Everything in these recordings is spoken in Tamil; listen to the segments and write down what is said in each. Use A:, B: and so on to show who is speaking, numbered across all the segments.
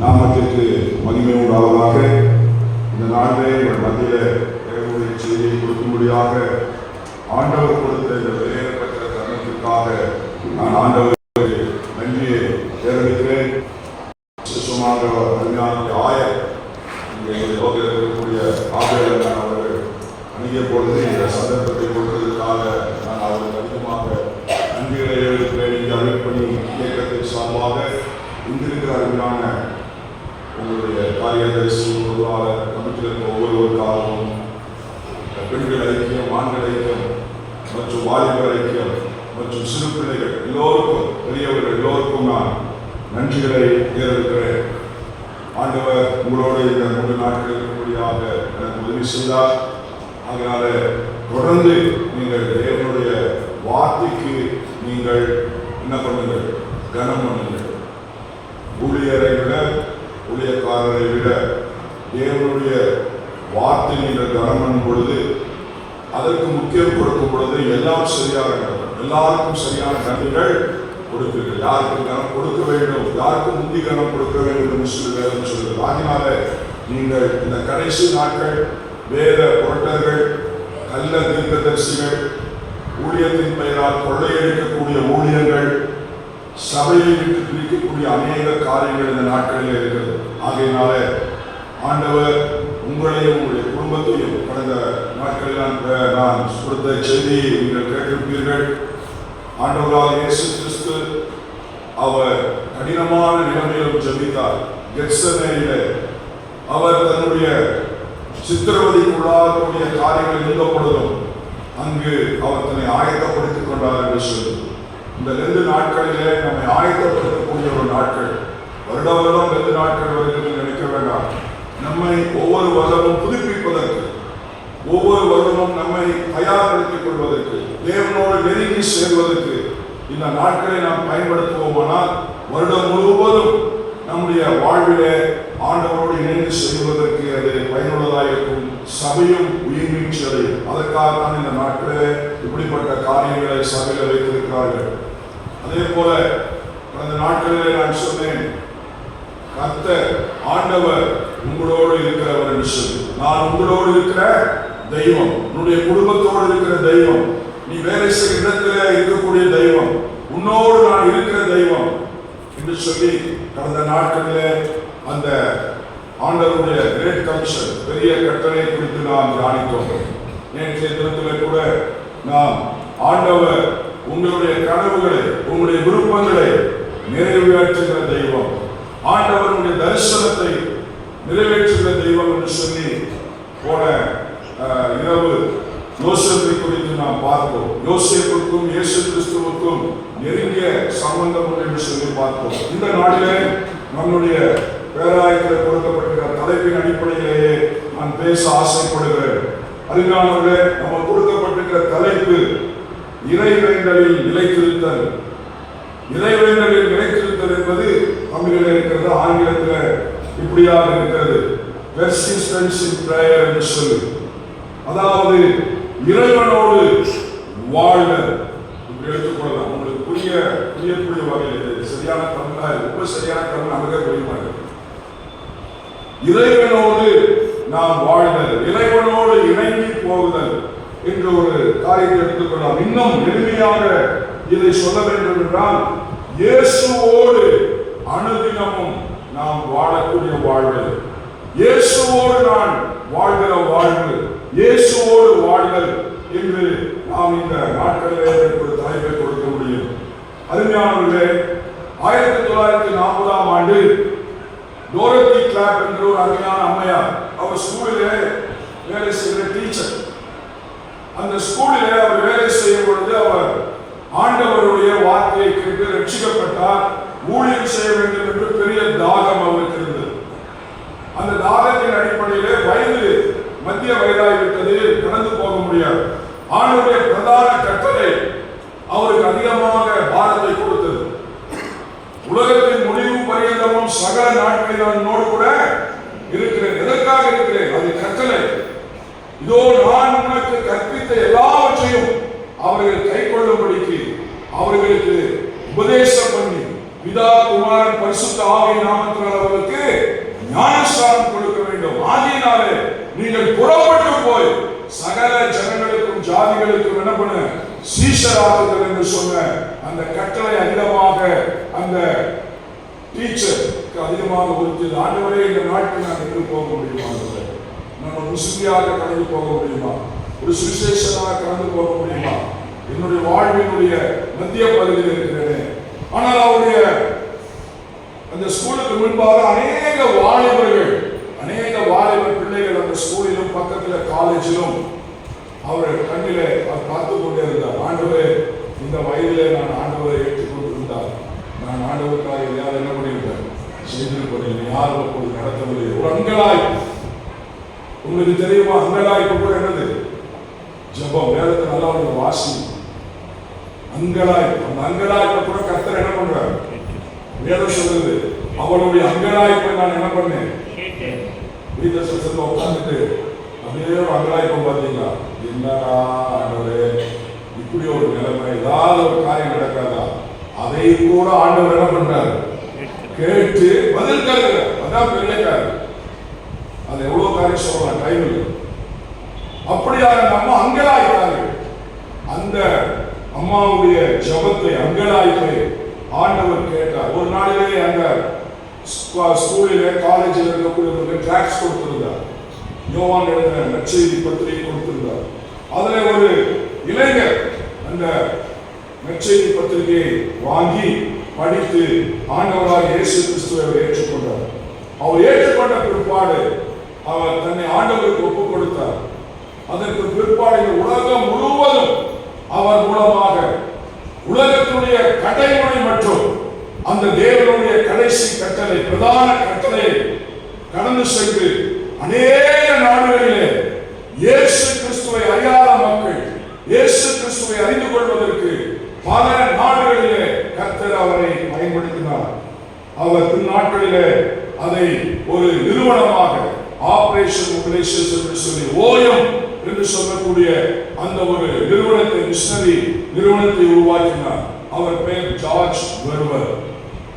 A: நாமத்திற்கு மகிமை உண்டாவதாக. இந்த நாளிலே உங்கள் மத்தியில் தேவனுடைய செய்தியை கொடுக்கும்படியாக ஆண்டவர் கொடுத்த இந்த வெளியேறப்பட்ட தருணத்திற்காக நான் ஆண்டவருக்கு நன்றியை தெரிவிக்கிறேன். விசேஷமாக அருமையான ஆயர் எங்கள் யோகில் இருக்கக்கூடிய ஆபேலன் அவர்கள் அணுகிய பொழுது இந்த சந்தர்ப்பத்தை கொடுத்ததற்காக நான் அவருக்கு அதிகமாக நன்றிகளை எழுதுகிறேன். இந்த அழைப்பணி இயக்கத்தை சார்பாக இங்கிருக்கிற அருமையான உங்களுடைய காரியதரிசி பொருளாளர் கமிட்டியில் இருக்க ஒவ்வொருவருக்காகவும் பெண்கள் ஐக்கியம், ஆண்கள் ஐக்கியம் மற்றும் வாலிபர் ஐக்கியம் மற்றும் சிறு பிள்ளைகள் எல்லோருக்கும், பெரியவர்கள் எல்லோருக்கும் நான் நன்றிகளை தெரிவிக்கிறேன். ஆண்டவர் உங்களோடு இந்த 3 நாட்கள் இருக்கக்கூடியாக எனக்கு உதவி செய்தார். அதனால தொடர்ந்து நீங்கள் தேவனுடைய வார்த்தைக்கு நீங்கள் என்ன பண்ணுங்கள், கனம் பண்ணுங்கள். ஊழியரை விட, ஊழியக்காரரை விட தேவனுடைய வார்த்தை நீங்கள் கனம் பண்ணும் பொழுது, அதற்கு முக்கியம் கொடுக்கும் பொழுது எல்லாம் சரியாக நடக்கும். எல்லாருக்கும் சரியான நன்றிகள் கொடுப்பீர்கள். யாருக்கு கனம் கொடுக்க வேண்டும், யாருக்கு முந்தி கனம் கொடுக்க வேண்டும் என்று சொல்லுங்கள். ஆகினால நீங்கள் இந்த கடைசி நாட்கள் வேத புரட்டர்கள், கள்ள தீர்க்கதரிசிகள், ஊழியத்தின் பெயரால் கொள்ளையடிக்கக்கூடிய ஊழியர்கள், சபையை விட்டு பிரிக்கக்கூடிய அநேக காரியங்கள் இந்த நாட்களில் இருக்கிறது. ஆகையினால ஆண்டவர் உங்களையும் உங்களுடைய குடும்பத்தையும் கடந்த நாட்களில் நான் கொடுத்த செய்தியை நீங்கள் கேட்டிருப்பீர்கள். ஆண்டவரால் இயேசு கிறிஸ்து அவர் கடினமான நிலைமையிலும் ஜெபித்தார். கெத்செமனேயிலே அவர் தன்னுடைய சித்திரவதைக்குள்ளாகக்கூடிய காரியங்கள் இருந்த பொழுதும் அங்கு அவர் தன்னை ஆயத்தப்படுத்திக் கொண்டார் என்று சொல்லி, இந்த 2 நாட்களிலே நம்மை ஆயத்தப்படுத்தக்கூடிய ஒரு நாட்கள். வருடம் 2 நாட்கள் வருகிறது நினைக்க வேண்டாம். நம்மை ஒவ்வொரு வருடமும் புதுப்பிப்பதற்கு, ஒவ்வொரு வருடமும் நம்மை தயார்படுத்திக் கொள்வதற்கு, தேவனோடு நெருங்கி சேர்வதற்கு இந்த நாட்களை நாம் பயன்படுத்துவோமானால் வருடம் முழுவதும் நம்முடைய வாழ்விலே ஆண்டவரோடு இணைந்து செய்வதற்கு அது பயனுள்ளதாக இருக்கும். சபையும் உயிர்மீழ்ச்சி அடையும். அதற்காக தான் இந்த நாட்களே இப்படிப்பட்ட காரியங்களை சபையில் வைத்திருக்கிறார்கள். அதே போல கடந்த நாட்களிலே நான் சொன்னேன், கர்த்தர் ஆண்டவர் உங்களோடு இருக்கிறவர் என்று சொல்லி. நான் உங்களோடு இருக்கிற தெய்வம், உன்னுடைய குடும்பத்தோடு இருக்கிற தெய்வம், நீ வேலை செய்கிற இடத்திலே இருக்கக்கூடிய தெய்வம், உன்னோடு நான் இருக்கிற தெய்வம் என்று சொல்லி கடந்த நாட்களிலே அந்த ஆண்டவருடைய கிரேட் கமிஷன், பெரிய கட்டளை குறித்து நாம் தியானித்தோம். நேற்றைய தினத்தில் கூட நாம் ஆண்டவர் உங்களுடைய கனவுகளை, உங்களுடைய விருப்பங்களை நிறைவேற்றுகிற தெய்வம், ஆண்டவருடைய தரிசனத்தை நிறைவேற்றுகிற தெய்வம் என்று சொல்லி போன இரவு யோசேப்பை குறித்து நாம் பார்த்தோம். யோசேப்புக்கும் இயேசு கிறிஸ்துவுக்கும் நெருங்கிய சம்பந்தம் என்று சொல்லி பார்த்தோம். இந்த நாளிலே நம்முடைய பேராயத்தில் கொடுக்கப்பட்டிருக்கிற தலைப்பின் அடிப்படையிலேயே நான் பேச ஆசைப்படுகிறேன். அதுக்கானவர்களே, நம்ம கொடுக்கப்பட்டிருக்கிற தலைப்பு இறைவேண்டலில் நிலைத்திருத்தல். இறைவேண்டலில் நிலைத்திருத்தல் என்பது தமிழில் இருக்கிறது, ஆங்கிலத்தில் இப்படியாக இருக்கிறது, பெர்சிஸ்டன்ஸ் இன் பிரேயர் என்று சொல்லி. அதாவது இறைவனோடு வாழ்தல். இப்படி எடுத்துக்கொள்ளலாம். உங்களுக்கு புரியக்கூடிய வகையில் சரியான தமிழ், ரொம்ப சரியான தமிழ் நமக்கே புரிய மாட்டேங்குது. இறைவனோடு நாம் வாழ்தல், இறைவனோடு இணங்கி போகுதல் என்று ஒரு காரியத்தை எடுத்துக்கொள்ளலாம். இன்னும் எளிமையாக இதை சொல்ல வேண்டும் என்றால், இயேசுவோடு அனுதினமும் நாம் வாழக்கூடிய வாழ்வு, இயேசுவோடு நான் வாழ்கிற வாழ்வு, இயேசுவோடு வாழ்தல் என்று நாம் இந்த நாட்களிலே ஒரு தலைப்பை கொடுக்க முடியும். அருமையானவர்களே, 1940ஆம் ஆண்டு டோரத்தி கிளாப் என்ற ஒரு அருமையான அம்மையார், அவர் ஸ்கூலிலே வேலை செய்கிற டீச்சர். அந்த ஸ்கூலிலே அவர் வேலை செய்யும் பொழுது அவர் ஆண்டவருடைய வார்த்தையை கேட்டு ரட்சிக்கப்பட்டார். ஊழியம் செய்ய வேண்டும் என்று பெரிய தாகம் அவருக்கு இருந்தது. அந்த தாகத்தின் அடிப்படையிலே வயது மத்திய வயதாகிவிட்டது, கடந்து போக முடியாது. ஆண்டவருடைய பிரதான கட்டளை அவருக்கு அதிகமாக பாரத்தை கொடுத்தது. உலகத்தின் முடிவு பரியந்தமும் சகல நாட்களில் நான் கூட இருக்கிறேன். எதற்காக இருக்கிறேன்? அது கட்டளை. இதோ நான் உனக்கு கற்பித்த எல்லாவற்றையும் அவர்கள் கை கொள்ளும்படிக்கு அவர்களுக்கு உபதேசம் பண்ணி பிதா குமாரன் பரிசுத்த ஆவியின் நாமத்தினால் அவர்களுக்கு பண்ண சீஷராகுங்கள் என்று சொன்ன அந்த கட்டளை அதிகமாக அந்த டீச்சருக்கு அதிகமாக கொடுத்தது. ஆண்டவரே, இந்த நாட்கள் நான் எங்கு போக முடியுமா? நம்ம முஸ்லியாக கடந்து போக முடியுமா? ஒரு சுவிசேஷனாக கடந்து போக முடியுமா? என்னுடைய வாழ்வினுடைய மத்திய பகுதியில் இருக்கிறேன். ஆனால் அவருடைய அந்த ஸ்கூலுக்கு முன்பாக அநேக வாலிபர் பிள்ளைகள் அந்த ஸ்கூலிலும் பக்கத்தில் காலேஜிலும் அவர் கண்ணிலே அவர் பார்த்து கொண்டே இருந்தார். ஆண்டவரே, இந்த வயதிலே நான் ஆண்டவரை ஏற்றுக்கொண்டிருந்தார். நான் ஆண்டவருக்காக எதையாவது என்ன பண்ணிவிட்டேன், செய்திருப்பேன். யாரும் அப்போது நடத்தவில்லை. ஒரு அங்கலாய்ப்பு. உங்களுக்கு தெரியுமா, அங்கலாய்ப்பு கூட என்னது? ஜெபம். வேதத்தை நல்லா ஒரு வாசி. அங்கலாய்ப்பு. அந்த அங்கலாய்ப்பை கூட கர்த்தர் என்ன பண்றார்? வேதம் சொல்லுது, அவளுடைய அங்கலாய்ப்பை நான் என்ன பண்ணேன்? வீட்டு சத்தத்துல உட்காந்துட்டு அப்படியே ஒரு அங்கலாய்ப்பை பார்த்தீங்களா? என்னடா ஆண்டவரே, இப்படி ஒரு நிலைமை, ஏதாவது ஒரு காரியம் நடக்காதா? அதை கூட ஆண்டவர் என்ன பண்றாரு? கேட்டு பதில் கேட்கிற. அதான் பெரியக்காரு. அது எவ்வளவு காரியம் சொல்லலாம், டைம் இல்லை. அப்படியாக நம்ம அங்கலாய்க்காரு. அந்த அம்மாவுடைய ஜபத்தை, அங்கலாய்ப்பை ஆண்டவர் கேட்டார். ஒரு நாளிலே அந்த ஸ்கூலிலே காலேஜில் இருக்கக்கூடிய டிராக்ஸ் கொடுத்திருந்தார். யோவான் எழுதின நற்செய்தி பத்திரிகை கொடுத்திருந்தார். அதுல ஒரு இளைஞர் அந்த நற்செய்தி பத்திரிகையை வாங்கி படித்து ஆண்டவராக இயேசு கிறிஸ்துவை ஏற்றுக்கொண்டார். அவர் ஏற்றுக்கொண்ட பிற்பாடு அவர் தன்னை ஆண்டவருக்கு ஒப்புக் கொடுத்தார். அதற்கு பிற்பாடு உலகம் முழுவதும் அவர் மூலமாக உலகத்துடைய கடைமுறை மற்றும் அந்த தேவனுடைய கடைசி கட்டளை, பிரதான கட்டளையை கடந்து சென்று அநேக நாடுகளிலே இயேசு கிறிஸ்துவை அறியாத மக்கள் இயேசு கிறிஸ்துவை அறிந்து கொள்வதற்கு பல நாடுகளிலே கர்த்தர் அவரை பயன்படுத்தினார். அவர் பின்னாட்களிலே அதை ஒரு நிறுவனமாக ஆபரேஷன் மொபிலைசேஷன் என்று சொல்லி ஓயம் என்று சொல்லக்கூடிய அந்த ஒரு நிறுவனத்தை, மிஷனரி நிறுவனத்தை உருவாக்கினார். அவர் பெயர் ஜார்ஜ் வெர்வர்.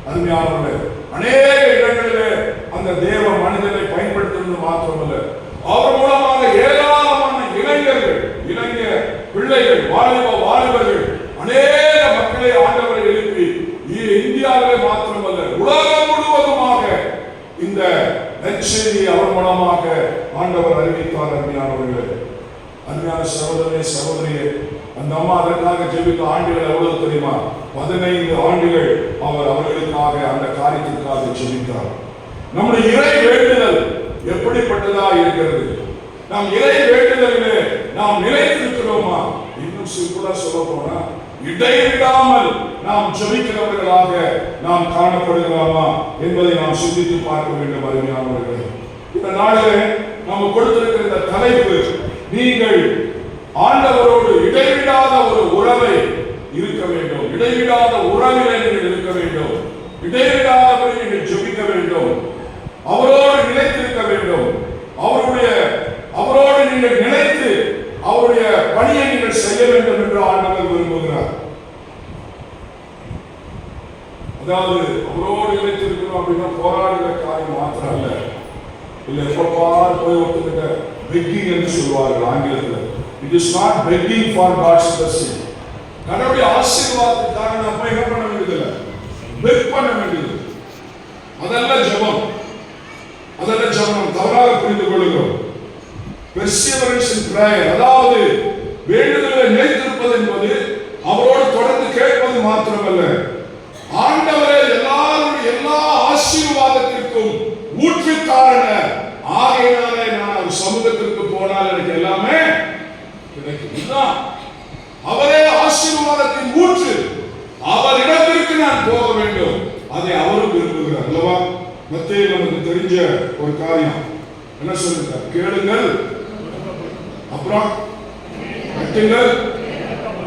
A: அருமையானவர்களே, அநேக இடங்களிலே அந்த தேவ மனிதனை பயன்படுத்துவது மாத்திரமல்ல, அவர் மூலமாக ஏராளமான இளைஞர்கள், இளைஞ பிள்ளைகள், வாலிபர்கள், அநேக மக்களை ஆண்டவரை எழுப்பி இந்தியாவிலே மாத்திரமல்ல உலகம் முழுவதுமாக இந்த நற்செய்தியை அவர் மூலமாக ஆண்டவர் அறிவித்தார். அருமையானவர்களே, அருமையான சகோதரனே, சகோதரியே, அந்த அம்மா அதற்காக ஜெபித்த ஆண்டுகள் எவ்வளவு தெரியுமா? 15 ஆண்டுகள் அவர் அவர்களுக்காக அந்த காரியத்திற்காக ஜெபித்தார். நம்முடைய இறை வேண்டுதல் எப்படிப்பட்டதா இருக்கிறது? நாம் இறை வேண்டுதலிலே நாம் நிலைத்திருக்கிறோமா? இன்னும் சிம்பிளா சொல்ல போனா, இடைவிடாமல் நாம் ஜெபிக்கிறவர்களாக நாம் காணப்படுகிறோமா என்பதை நாம் சிந்தித்து பார்க்க வேண்டும். அருமையானவர்களே, இந்த நாளிலே நாம் கொடுத்திருக்கிற இந்த தலைப்பு, நீங்கள் ஆண்டவரோடு இடைவிடாத ஒரு உறவை இருக்க வேண்டும். இடைவிடாத உறவிலே நீங்கள் இருக்க வேண்டும். இடைவிடாதபடி நீங்கள் ஜெபிக்க வேண்டும். அவரோடு நிலைத்திருக்க வேண்டும். அவரோடு நீங்கள் நிலைத்து அவருடைய பணியை நீங்கள் செய்ய வேண்டும் என்று ஆண்டவர் விரும்புகிறார். அதாவது அவரோடு நிலைத்திருக்கணும் அப்படின்னா போராடுகிற காரியம் மாத்திரம் அல்ல. இல்லை எப்பப்பார் போய் ஒருத்தருக்கிட்ட பெக்கிங் என்று சொல்வார்கள் ஆங்கிலத்தில். It is not begging for God's blessing. கடவுளுடைய ஆசீர்வாதத்துக்காக நம்ம என்ன பண்ண வேண்டியதில்லை, பெக் பண்ண வேண்டியது. அதெல்லாம் ஜெபம். தவறாக புரிந்து கொள்கிறோம். Perseverance in prayer, அதாவது வேண்டுதலில் நிலைத்திருப்பது என்பது அவரோடு தொடர்ந்து கேட்பது மாத்திரமல்ல, ஆண்டவரே எல்லா ஆசீர்வாதத்திற்கும் ஊற்றுக்காரர், ஆகையினாலே நான் அவர் சமூகத்திற்கு போனால் எனக்கு எல்லாமே கிடைக்கும். அவரே ஆசீர்வாதத்தின் ஊற்று. அவர் இடத்திற்கு நான் போக வேண்டும். அதை அவரும் விரும்புகிறார் அல்லவா? மத்தேயு நமக்கு தெரிஞ்ச ஒரு காரியம் என்ன சொல்லுகிறார்? கேளுங்கள், அப்புறம் கட்டுங்கள்,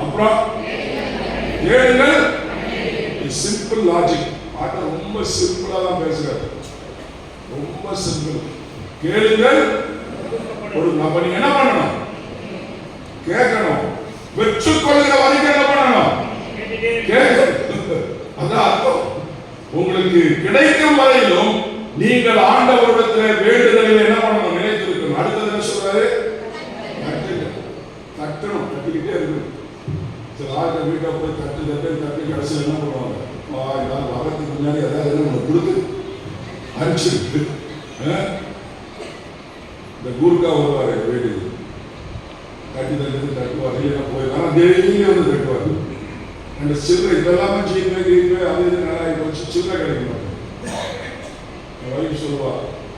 A: அப்புறம் கேளுங்கள். Simple logic. பாட்ட ரொம்ப சிம்பிளா தான் பேசுறாரு. ரொம்ப சிம்பிள். கேளுங்கள், ஒரு நம்ம நீங்க என்ன பண்ணணும்? கேட்கணும். பெற்றுக்கொள்கிற வரைக்கும் என்ன பண்ணணும்? அதான் அர்த்தம். உங்களுக்கு கிடைக்கும் வரையிலும் நீங்கள் ஆண்டவரிடத்தில் வேண்டுதலில் என்ன பண்ணணும்? நிலைத்திருக்கணும். அடுத்தது என்ன சொல்றாரு? தட்டணும். தட்டிக்கிட்டே இருக்கணும். சில ஆட்கள் வீட்டை போய் தட்டு கடைசியில் என்ன பண்ணுவாங்க, யாரும் வரத்துக்கு முன்னாடி ஏதாவது நம்ம கொடுத்து அரிச்சிருக்கு. இந்த கூர்க்கா வருவார் வீட்டுக்கு, தட்டுவார், இல்லைன்னா போயிடலாம், டெய்லியும் வந்து தட்டுவார். அந்த சில்லறை இதெல்லாமே ஜீப்பே அது இது நல்லா போச்சு, சில்லறை கிடைக்க மாட்டேன். வயசு சொல்லுவா,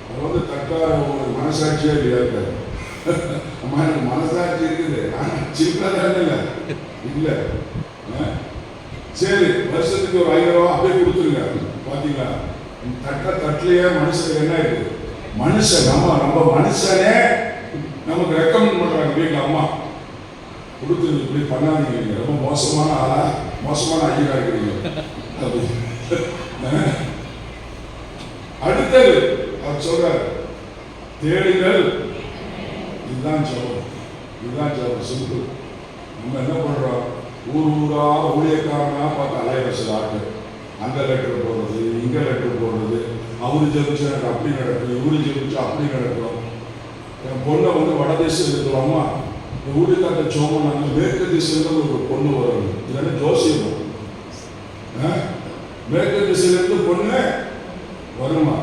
A: அது வந்து தட்டார உங்களுக்கு மனசாட்சியே இல்லையா இருக்காரு. அம்மா எனக்கு மனசாட்சி இருக்குது, ஆனால் சில்லறை இல்லை இல்லை. சரி, வருஷத்துக்கு ஒரு 5,000 ரூபா அப்படியே கொடுத்துருங்க. பார்த்தீங்களா, தட்டிலேயே மனுஷனுக்கு என்ன இருக்குது, மனுஷன் நம்ம மனுஷனே நமக்கு ரெக்கமெண்ட் பண்றாங்க. வீட்டில் அம்மா கொடுத்து இப்படி பண்ணாதீங்க, ரொம்ப மோசமான ஆளா, மோசமான ஐயா இருக்கிறீங்க. அடுத்தது அவர் சொல்றாரு, தேடுங்கள். இதுதான் ஜெபம், இதுதான் ஜெபம். சிம்பிள். நம்ம என்ன பண்றோம், ஊரா ஊழியக்காரனா பார்த்து அலைவசல் ஆட்டு, அங்க லெட்டர் போடுறது, இங்க லெட்டர் போடுறது, அவரு ஜெபிச்சு எனக்கு அப்படி நடக்கும், இவரு ஜெபிச்சு அப்படி நடக்கும். என் பொண்ணை வந்து வடதேசம் இருக்கலாமா, ஊழியக்காரத்தை சோமனாங்க, மேற்கு திசையிலிருந்து ஒரு பொண்ணு வரும், இல்லைன்னா ஜோசியம், மேற்கு திசையிலிருந்து பொண்ணு வருமா?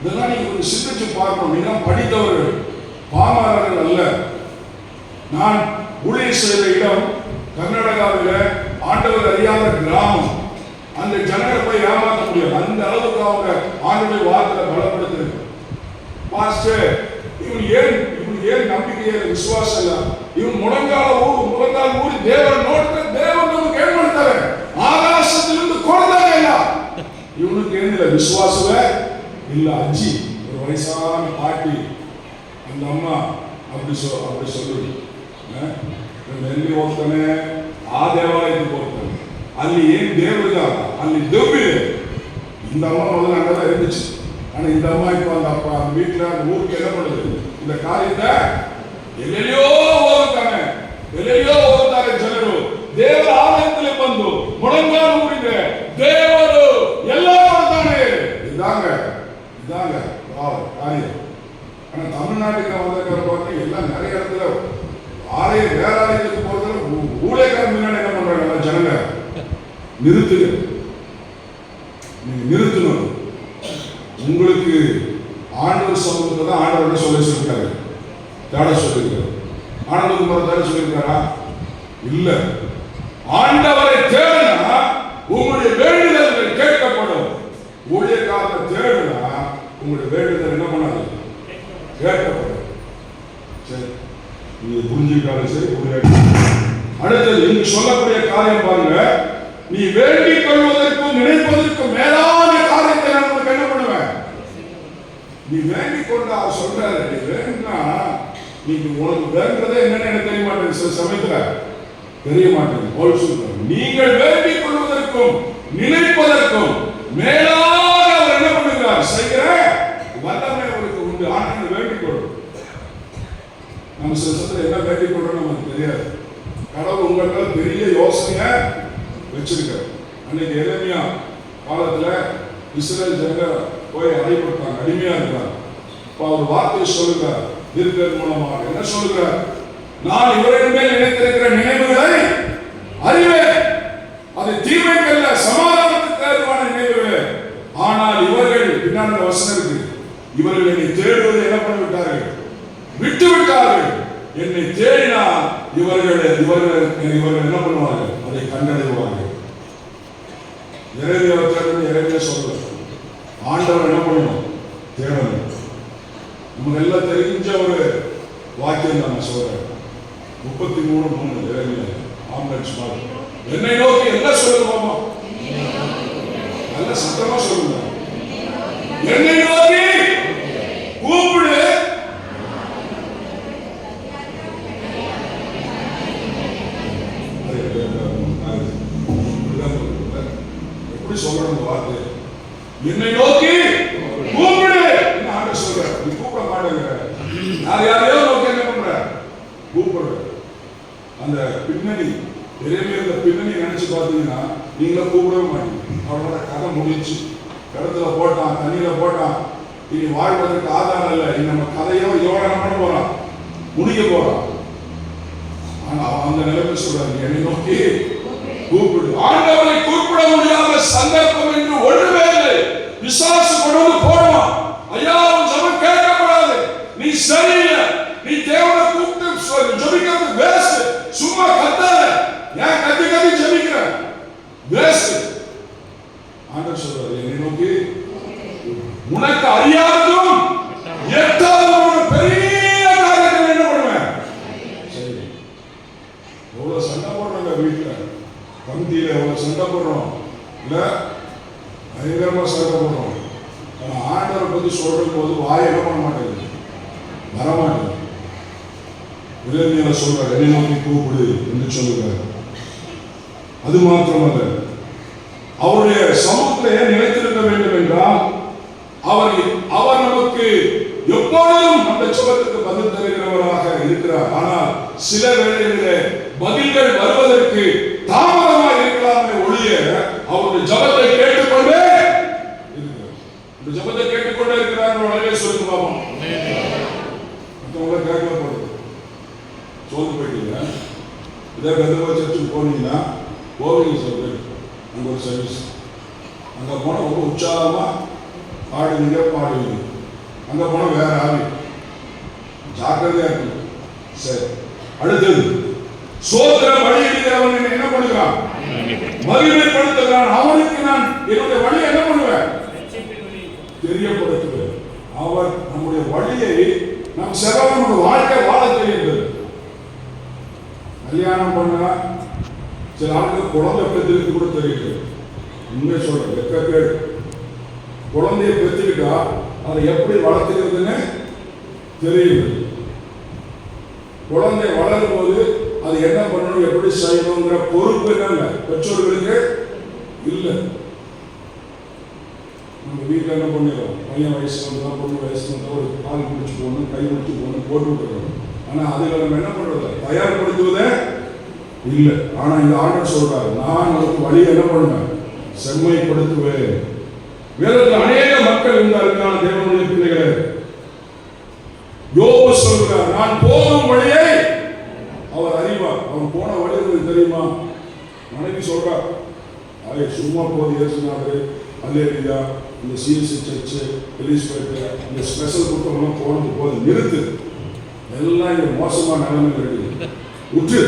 A: இதெல்லாம் நீங்க கொஞ்சம் சிந்திச்சு பார்க்கணும். நீங்க படித்தவர்கள், பாமரர்கள் அல்ல. நான் ஊழியர் செய்த இடம் கர்நாடகாவில் ஆண்டவர் அறியாத கிராமம். அந்த ஜனங்களை போய் ஏமாற்ற முடியாது, அந்த அளவுக்கு அவங்க ஆண்டவரை வார்த்தை பலப்படுத்துறது. பாஸ்டர், இவன் ஏன் நம்பிக்கையே விசுவாசம் இல்ல, இவன் முழங்கால் ஊறி தேவன் நோட்ட தேவன் நமக்கு ஏற்படுத்தாரு, ஆகாசத்திலிருந்து கொடுத்தாங்க இல்ல, இவனுக்கு என்ன விசுவாசமே இல்ல. அஜி ஒரு வயசான பாட்டி, அந்த அம்மா அப்படி சொல்லுது, ಎಲ್ಲಿ ಹೋಗ್ತಾನೆ, ಆ ದೇವಾಲಯಕ್ಕೆ ಹೋಗ್ತಾನೆ, ಅಲ್ಲಿ ಏನ್ ದೇವರಿಗ ಅಲ್ಲಿ ದೆವ್ವಿ. இந்த அம்மா முதல்ல அங்கதான் இருந்துச்சு, ஆனா இந்த அம்மா இப்ப அந்த அப்பா அந்த வீட்டுல அந்த ஊருக்கு என்ன பண்ணுது, இந்த காரியத்தை ಎಲ್ಲೆಲ್ಲಿಯೋ ಹೋಗ್ತಾರೆ ಜನರು. ದೇವರ ಆಲಯದಲ್ಲಿ ಬಂದು ಮೊಣಂಗಾಲು ಊರಿದ್ರೆ ದೇವರು ಎಲ್ಲ ಮಾಡ್ತಾನೆ. இதாங்க காரியம். ஆனா தமிழ்நாட்டுக்கு வந்ததுக்கு பார்த்தா எல்லாம் நிறைய இடத்துல ஆலயம் வேற ஆலயத்துக்கு போறதுல ஊழியக்காரன் முன்னாடி என்ன பண்றாங்க ஜனங்க, நிறுத்துங்க, நீங்க நிறுத்தணும். உங்களுக்கு ஆண்டவர் சமூகத்தை தான் ஆண்டவர் சொல்லியிருக்காரு, தேட சொல்லியிருக்காரு. ஆண்டவருக்கு மேல தேட சொல்லியிருக்காரா? இல்ல. ஆண்டவரை தேடினா உங்களுடைய வேண்டுதல்கள் கேட்கப்படும். ஊழியக்காரனை தேடினா உங்களுடைய வேண்டுதல் என்ன பண்ணாது, கேட்கப்படும். சரி, நீங்க புரிஞ்சுக்கிட்டாலும் சரி புரியாது. அடுத்தது இங்கு சொல்லக்கூடிய காரியம் பாருங்க, நீ வேண்டிக் கொள்வதற்கும் நினைப்பதற்கும் மேலான காரியத்தை நான் உனக்கு என்ன பண்ணுவேன். நீ வேண்டிக் கொண்டா சொல்றாரு, நீ வேணும்னா நீங்க உனக்கு வேண்டதே என்னன்னு எனக்கு தெரிய மாட்டேங்குது, சில சமயத்துல தெரிய மாட்டேங்குது. போல் சொல்றாரு, நீங்கள் வேண்டிக் கொள்வதற்கும் நினைப்பதற்கும் மேலாக அவர் என்ன பண்ணுகிறார், செய்கிற வல்லமை அவருக்கு உண்டு. ஆண்டவரை வேண்டிக் கொள்ளும். நம்ம சில சமயத்துல என்ன வேண்டிக் கொள்றோம் நமக்கு தெரியாது. கடவுள் உங்கள்கிட்ட பெரிய யோசனைய வச்சிருக்காரு. அன்னைக்கு எரேமியா காலத்துல இஸ்ரேல் ஜனங்க போய் அடைபட்டாங்க, அடிமையா இருக்கிறார். இப்ப அவர் வார்த்தை சொல்லுகிறார், தீர்க்கதரிசி மூலமாக என்ன சொல்லுகிறார், நான் இவரின் மேல் நினைத்திருக்கிற நினைவுகளை அறிவேன், அது தீமைக்கல்ல சமாதானத்துக்கு ஏதுவான நினைவுகளே. ஆனால் இவர்கள் பின்னாடி வசனம் இருக்கு, இவர்கள் என்னை தேடுவதை என்ன பண்ணி விட்டார்கள், விட்டு விட்டார்கள். என்னை தேடினால் இவர்கள் என்ன பண்ணுவார்கள், அதை கண்டடைவார்கள். இறைமையா சொல்ல ஆண்டவர் என்ன பண்ணணும், தேடணும். நமக்கு எல்லாம் தெரிஞ்ச ஒரு வாக்கியம் தான் சொல்றேன். 33:3 இறைமையா ஆம்புலன்ஸ் மாதிரி என்னை நோக்கி என்ன சொல்லுவோமா, நல்ல சத்தமா சொல்லுங்க, என்னை நோக்கி கூப்பிடு, எப்படி சொல்லணும் வார்த்தை, என்னை நோக்கி கூப்பிடு. ஆண்டவர் சொல்ற, நீ கூப்பிட மாட்டேங்கிற, நான் யாரையோ நோக்கி என்ன பண்ற, கூப்பிடுற. அந்த பின்னணி எரேமியா பின்னணி நினைச்சு பார்த்தீங்கன்னா நீங்கள கூப்பிடவே மாட்டீங்க. அவனோட கதை முடிச்சு கடத்துல போட்டான், தண்ணியில போட்டான், இனி வாழ்வதற்கு ஆதாரம் இல்லை. நம்ம கதையோ இதோட என்ன பண்ண போறான், முடிக்க போறான். ஆனா அந்த அந்த நிலைமை சொல்றாங்க, என்னை நோக்கி கூப்பிடு. ஆண்டவரை கூப்பிட முடியாத சந்தர்ப்பம் என்று ஒன்றுமே இல்லை. விசுவாச கொண்டு போடுவான். ஐயா உன் ஜெபம் கேட்கப்படாது, நீ சரியில்லை, நீ தேவனை கூப்பிட்டு ஜெபிக்கிறது வேஸ்ட், சும்மா கத்தாத, ஏன் கத்தி கத்தி ஜெபிக்கிற வேஸ்ட். ஆண்டவர் சொல்றாரு, என்னை நோக்கி உனக்கு அறியாததும் எட்டாவது பெரிய காரியத்தை என்ன பண்ணுவேன். சரி, எவ்வளவு சண்டை போடுறாங்க வீட்டுல, பந்தியில எவ்வளவு சண்டை போடுறோம் இல்ல, பயங்கரமா சண்டை போடுறோம். ஆனா ஆண்டவரை பத்தி சொல்ற போது வாய் என்ன பண்ண மாட்டேங்குது, வரமாட்டேங்குது. இளைஞரை சொல்றாரு, என்னை நோக்கி கூப்பிடு என்று சொல்லுகிறார். அது மாத்திரமல்ல, அவருடைய சமூகத்திலே நிலைத்திருக்க வேண்டும் என்றால் அவர் நமக்கு எப்பொழுதும் அந்த ஜெபத்துக்கு பதில் தருகிறவராக இருக்கிறார். ஆனால் சில வேளைகளிலே பதில்கள் வருவதற்கு தாமதமாக இருக்கலாமே ஒழிய அவருடைய ஜெபத்தை கேட்டுக்கொண்டே இருக்கிறார். இந்த ஜெபத்தை கேட்டுக்கொண்டே இருக்கிறார். உடனே சொல்லுங்க பாப்போம். மற்றவங்களை கேட்கல போடுது, சோர்ந்து போயிட்டீங்க. இதே கந்தவ சர்ச்சுக்கு போனீங்கன்னா கோவிங்க சொல்லு, அங்கே ஒரு சர்வீஸ், அங்கே போனால் ரொம்ப உற்சாகமா பாடுவீங்க பாடுவீங்க. அங்கே போனால் வேற ஆவி, ஜாக்கிரதையா இருக்கு. சரி, அடுத்தது சோத்திரம் வழியிடுகிறவன் என்ன பண்ணுகிறான், மகிமைப்படுத்துகிறான். அவனுக்கு நான் என்னுடைய வழியை என்ன பண்ணுவேன், தெரியப்படுத்துவேன். அவர் நம்முடைய வழியை நம் செலவு நம்ம வாழ்க்கை வாழ தெரியுது. கல்யாணம் பண்ணா சில ஆளுக்கு குழந்தை பெற்றிருக்கு கூட தெரியுது. உண்மை சொல்றேன், வெக்கக்கேடு. குழந்தைய பெற்றுக்கிட்டா அதை எப்படி வளர்த்துக்கிறதுன்னு தெரியுது. குழந்தை வளரும் போது அது என்ன பண்ணணும், எப்படி செய்யணுங்கிற பொறுப்பு என்ன பெற்றோர்களுக்கு இல்லை. நம்ம வீட்டில் என்ன பண்ணிடுறோம், பையன் வயசு வந்தா பொண்ணு வயசு வந்தா ஒரு கால் பிடிச்சி போகணும், கை பிடிச்சி போகணும், போட்டு விட்டுறோம். ஆனால் அதுல நம்ம என்ன பண்றது, தயார்படுத்துவதே இல்லை. ஆனா இந்த ஆண்டவர் சொல்றாரு, நான் உங்களுக்கு வழி என்ன பண்ணுவேன், செம்மைப்படுத்துவேன். வேதத்தில் அநேக மக்கள் இருந்தார்கள் தேவனுடைய பிள்ளைகளே. யோபு சொல்றார், நான் போகும் வழியை அவர் அறிவார். அவன் போன வழி உங்களுக்கு தெரியுமா. மனைவி சொல்றார், அதை சும்மா போது ஏசுனாரு, அல்லேலூயா, இந்த சிஎஸ்சி சர்ச்சு, எலிஸ்பெத், இந்த ஸ்பெஷல் கூட்டம்லாம் போனது போது நிறுத்து, எல்லாம் இங்க மோசமான நிலைமை இருக்கு, உற்று.